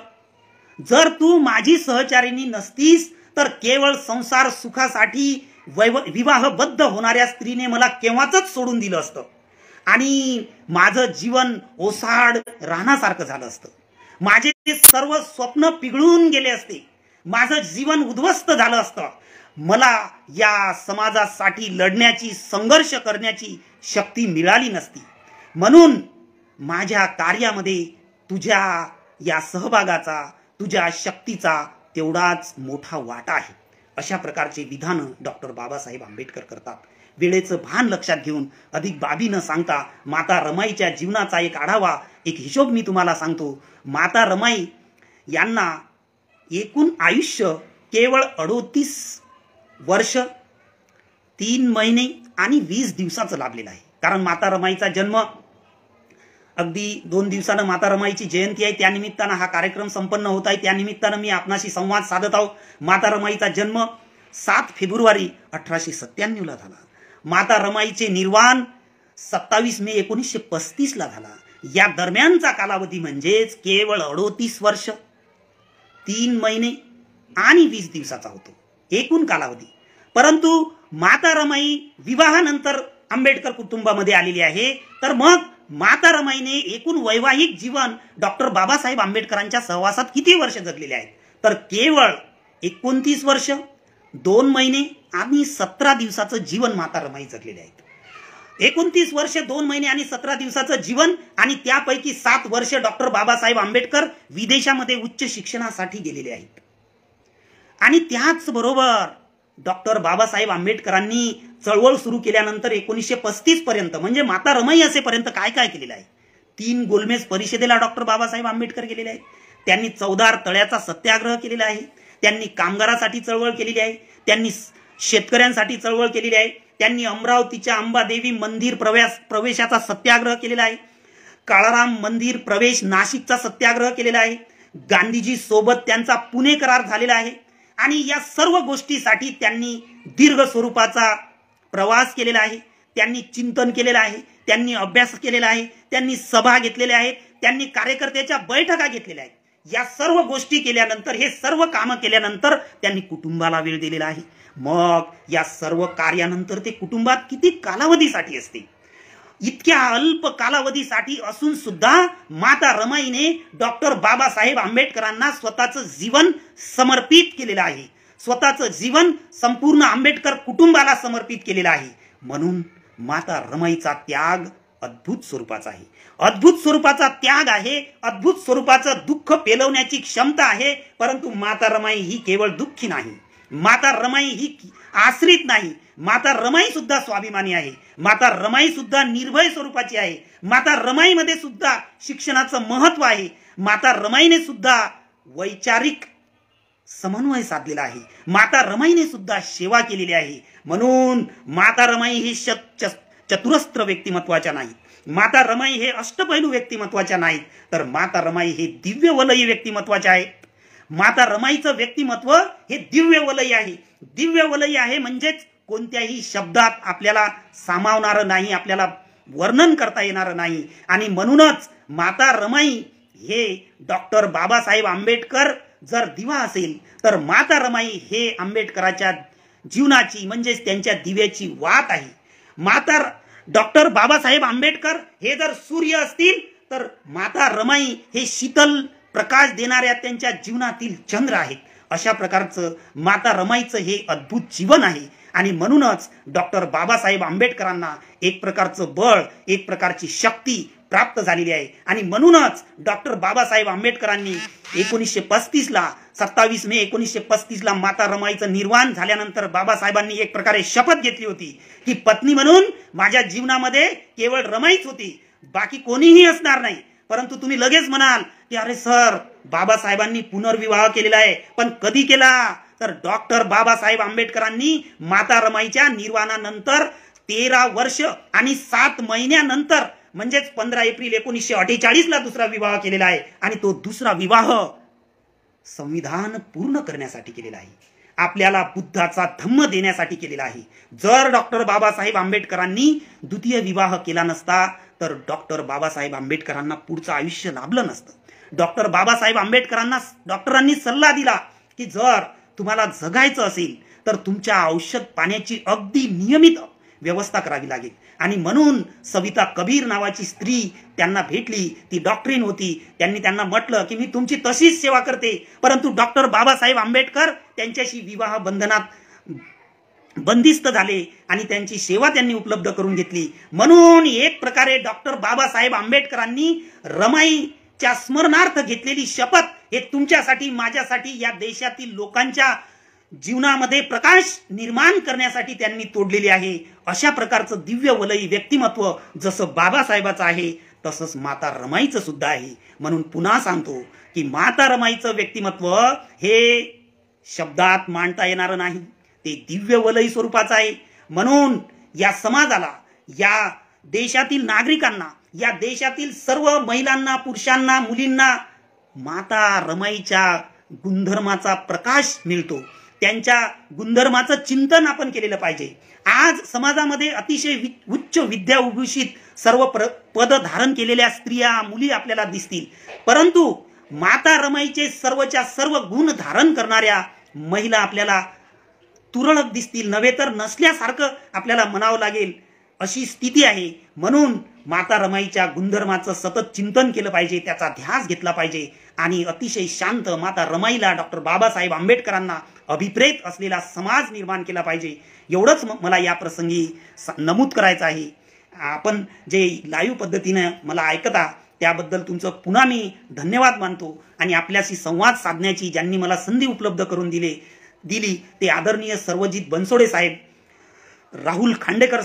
जर तू माझी सहचारिणी नसतीस तर केवळ संसार सुखासाठी विवाहबद्ध होणाऱ्या स्त्रीने मला केव्हाच सोडून दिलं असतं आणि माझं जीवन ओसाड राहण्यासारखं झालं असतं. माझे सर्व स्वप्न पिघळून गेले असते, माझं जीवन उद्ध्वस्त झालं असतं. मला या समाजासाठी लढण्याची, संघर्ष करण्याची शक्ती मिळाली नसती. म्हणून माझ्या कार्यामध्ये तुझ्या या सहभागाचा, तुझ्या शक्तीचा तेवढाच मोठा वाटा आहे. अशा प्रकारचे विधान डॉक्टर बाबासाहेब आंबेडकर करतात. वेळेचं भान लक्षात घेऊन अधिक बाबी न सांगता माता रमाईच्या जीवनाचा एक आढावा, एक हिशोब मी तुम्हाला सांगतो. माता रमाई यांना एकूण आयुष्य केवळ 38 वर्ष 3 महिने आणि 20 दिवसाचं लाभलेलं आहे. कारण माता रमाईचा जन्म अगदी 2 दिवसानं माता रमाईची जयंती आहे, त्यानिमित्तानं हा कार्यक्रम संपन्न होत आहे. त्यानिमित्तानं मी आपणाशी संवाद साधत आहोत. माता रमाईचा जन्म 7 फेब्रुवारी 1897 ला झाला. माता रमाईचे निर्वाण 27 मे 1935 ला झाला. या दरम्यानचा कालावधी म्हणजेच केवळ 38 वर्ष 3 महिने आणि 20 दिवसाचा होतो एकूण कालावधी. परंतु माता रमाई विवाहानंतर आंबेडकर कुटुंबामध्ये आलेली आहे. तर मग माता रमाईने एकूण वैवाहिक जीवन डॉक्टर बाबासाहेब आंबेडकरांच्या सहवासात किती वर्ष जगलेले आहेत? तर केवळ 29 वर्ष 2 महिने आणि 17 दिवसाचं जीवन माता रमाई जगलेले आहेत. 29 वर्ष 2 महिने आणि 17 दिवसाचं जीवन, आणि त्यापैकी 7 वर्ष डॉक्टर बाबासाहेब आंबेडकर विदेशामध्ये उच्च शिक्षणासाठी गेलेले आहेत. आणि त्याचबरोबर डॉक्टर बाबासाहेब आंबेडकरांनी चळवळ सुरू केल्यानंतर 1935 पर्यंत, म्हणजे माता रमाई असेपर्यंत काय काय केलेलं आहे? 3 गोलमेज परिषदेला डॉक्टर बाबासाहेब आंबेडकर गेलेले आहेत. त्यांनी 14 तळ्याचा सत्याग्रह केलेला आहे. त्यांनी कामगारासाठी चळवळ केलेली आहे. त्यांनी शेतकऱ्यांसाठी चळवळ केलेली आहे. त्यांनी अमरावतीच्या अंबादेवी मंदिर प्रवेशाचा सत्याग्रह केलेला आहे. काळाराम मंदिर प्रवेश नाशिकचा सत्याग्रह केलेला आहे. गांधीजी सोबत त्यांचा पुणे करार झालेला आहे. आणि या सर्व गोष्टीसाठी त्यांनी दीर्घ स्वरूपाचा प्रवास केलेला आहे. त्यांनी चिंतन केलेलं आहे. त्यांनी अभ्यास केलेला आहे. त्यांनी सभा घेतलेल्या आहेत. त्यांनी कार्यकर्त्याच्या बैठका घेतलेल्या आहेत. या सर्व गोष्टी केल्यानंतर, हे सर्व कामं केल्यानंतर त्यांनी कुटुंबाला वेळ दिलेला आहे. मग या सर्व कार्यानंतर ते कुटुंबात किती कालावधीसाठी असते? इतक्या अल्प कालावधीसाठी असून सुद्धा माता रमाईने डॉक्टर बाबासाहेब आंबेडकरांना स्वतःचं जीवन समर्पित केलेलं आहे. स्वतःचं जीवन संपूर्ण आंबेडकर कुटुंबाला समर्पित केलेलं आहे. म्हणून माता रमाईचा त्याग अद्भुत स्वरूपाचा आहे. अद्भुत स्वरूपाचा त्याग आहे. अद्भुत स्वरूपाचं दुःख पेलवण्याची क्षमता आहे. परंतु माता रमाई ही केवळ दुःखी नाही. माता रमाई ही आश्रित नाही. माता रमाई सुद्धा स्वाभिमानी आहे. माता रमाई सुद्धा निर्भय स्वरूपाची आहे. माता रमाईमध्ये सुद्धा शिक्षणाचं महत्व आहे. माता रमाईने सुद्धा वैचारिक समन्वय साधलेला आहे. माता रमाईने सुद्धा सेवा केलेली आहे. म्हणून माता रमाई ही चतुरस्त्र व्यक्तिमत्वाच्या नाहीत. माता रमाई हे अष्टपैलू व्यक्तिमत्वाच्या नाहीत, तर माता रमाई हे दिव्य वलयी व्यक्तिमत्वाचे आहे. माता रमाईचं व्यक्तिमत्व हे दिव्य वलयी आहे. दिव्य वलयी आहे म्हणजेच कोणत्याही शब्दात आपल्याला सामावणारं नाही, आपल्याला वर्णन करता येणारं नाही. आणि म्हणूनच माता रमाई हे डॉक्टर बाबासाहेब आंबेडकर जर दिवा असेल, तर माता रमाई हे आंबेडकराच्या जीवनाची, म्हणजेच त्यांच्या दिव्याची वात आहे. माता डॉक्टर बाबासाहेब आंबेडकर हे जर सूर्य असतील, तर माता रमाई हे शीतल प्रकाश देणाऱ्या त्यांच्या जीवनातील चंद्र आहेत. अशा प्रकारचं माता रमाईचं हे अद्भुत जीवन आहे. आणि म्हणूनच डॉक्टर बाबासाहेब आंबेडकरांना एक प्रकारचं बळ, एक प्रकारची शक्ती प्राप्त झालेली आहे. आणि म्हणूनच डॉक्टर बाबासाहेब आंबेडकरांनी 1935 ला 27 मे 1935 ला माता रमाईचं निर्वाण झाल्यानंतर बाबासाहेबांनी एक प्रकारे शपथ घेतली होती की पत्नी म्हणून माझ्या जीवनामध्ये केवळ रमाईच होती, बाकी कोणीही असणार नाही. परंतु तुम्ही लगेच म्हणाल की अरे सर, बाबासाहेबांनी पुनर्विवाह केलेला आहे. पण कधी केला? तर डॉक्टर बाबासाहेब आंबेडकरांनी माता रमाईच्या निर्वाणानंतर 13 वर्ष आणि 7 महिन्यानंतर, म्हणजेच 15 एप्रिल 1948 ला दुसरा विवाह केलेला आहे. आणि तो दुसरा विवाह संविधान पूर्ण करण्यासाठी केलेला आहे. आपल्याला बुद्धाचा धम्म देण्यासाठी केलेला आहे. जर डॉक्टर बाबासाहेब आंबेडकरांनी द्वितीय विवाह केला नसता तर डॉक्टर बाबासाहेब आंबेडकरांना पुढचं आयुष्य लाभलं नसतं. डॉक्टर बाबासाहेब आंबेडकरांना डॉक्टरांनी सल्ला दिला की जर तुम्हाला जगायचं असेल तर तुमच्या औषध पाण्याची अगदी नियमित व्यवस्था करावी लागेल. आणि म्हणून सविता कबीर नावाची स्त्री त्यांना भेटली, ती डॉक्टरीन होती. त्यांना म्हटलं की मी तुमची तशीच सेवा करते. परंतु डॉक्टर बाबासाहेब आंबेडकर त्यांच्याशी विवाह बंधनात बंदिस्त झाले आणि त्यांची सेवा त्यांनी उपलब्ध करून घेतली. म्हणून एक प्रकारे डॉक्टर बाबासाहेब आंबेडकरांनी रमाईच्या स्मरणार्थ घेतलेली शपथ हे तुमच्यासाठी, माझ्यासाठी, या देशातील लोकांच्या जीवनामध्ये प्रकाश निर्माण करण्यासाठी त्यांनी तोडलेली आहे. अशा प्रकारचं दिव्य वलयी व्यक्तिमत्व जसं बाबासाहेबाचं आहे तसंच माता रमाईचं सुद्धा आहे. म्हणून पुन्हा सांगतो की माता रमाईचं व्यक्तिमत्व हे शब्दात मांडता येणार नाही, ते दिव्य वलयी स्वरूपाचं आहे. म्हणून या समाजाला, या देशातील नागरिकांना, या देशातील सर्व महिलांना, पुरुषांना, मुलींना माता रमाईच्या गुणधर्माचा प्रकाश मिळतो. त्यांच्या गुणधर्माचं चिंतन आपण केलेलं पाहिजे. आज समाजामध्ये अतिशय उच्च विद्याभूषित सर्व पद धारण केलेल्या स्त्रिया, मुली आपल्याला दिसतील, परंतु माता रमाईचे सर्वच्या सर्व गुण धारण करणाऱ्या महिला आपल्याला तुरळक दिसतील, नव्हे तर नसल्यासारखं आपल्याला म्हणावं लागेल, अशी स्थिती आहे. म्हणून माता रमाईच्या गुणधर्माचं सतत चिंतन केलं पाहिजे, त्याचा ध्यास घेतला पाहिजे आणि अतिशय शांत माता रमाईला, डॉक्टर बाबासाहेब आंबेडकरांना अभिप्रेत असलेला समाज निर्माण केला पाहिजे. एवढंच मला या प्रसंगी नमूद करायचं आहे. आपण जे लाईव्ह पद्धतीनं मला ऐकता त्याबद्दल तुमचं पुन्हा मी धन्यवाद मानतो. आणि आपल्याशी संवाद साधण्याची ज्यांनी मला संधी उपलब्ध करून दिली ते आदरणीय सर्वजित बनसोडे साहेब, राहुल खांडेकर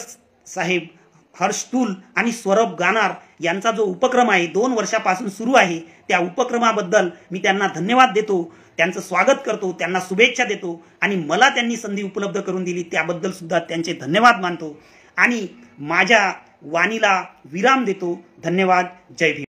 साहेब, हर्ष तुल आणि स्वरभ गानार यांचा जो उपक्रम आहे 2 वर्षापासून सुरू आहे, त्या उपक्रमाबद्दल मी त्यांना धन्यवाद देतो, त्यांचं स्वागत करतो, त्यांना शुभेच्छा देतो आणि मला त्यांनी संधी उपलब्ध करून दिली त्याबद्दल सुद्धा त्यांचे धन्यवाद मानतो आणि माझ्या वाणीला विराम देतो. धन्यवाद. जय भीम.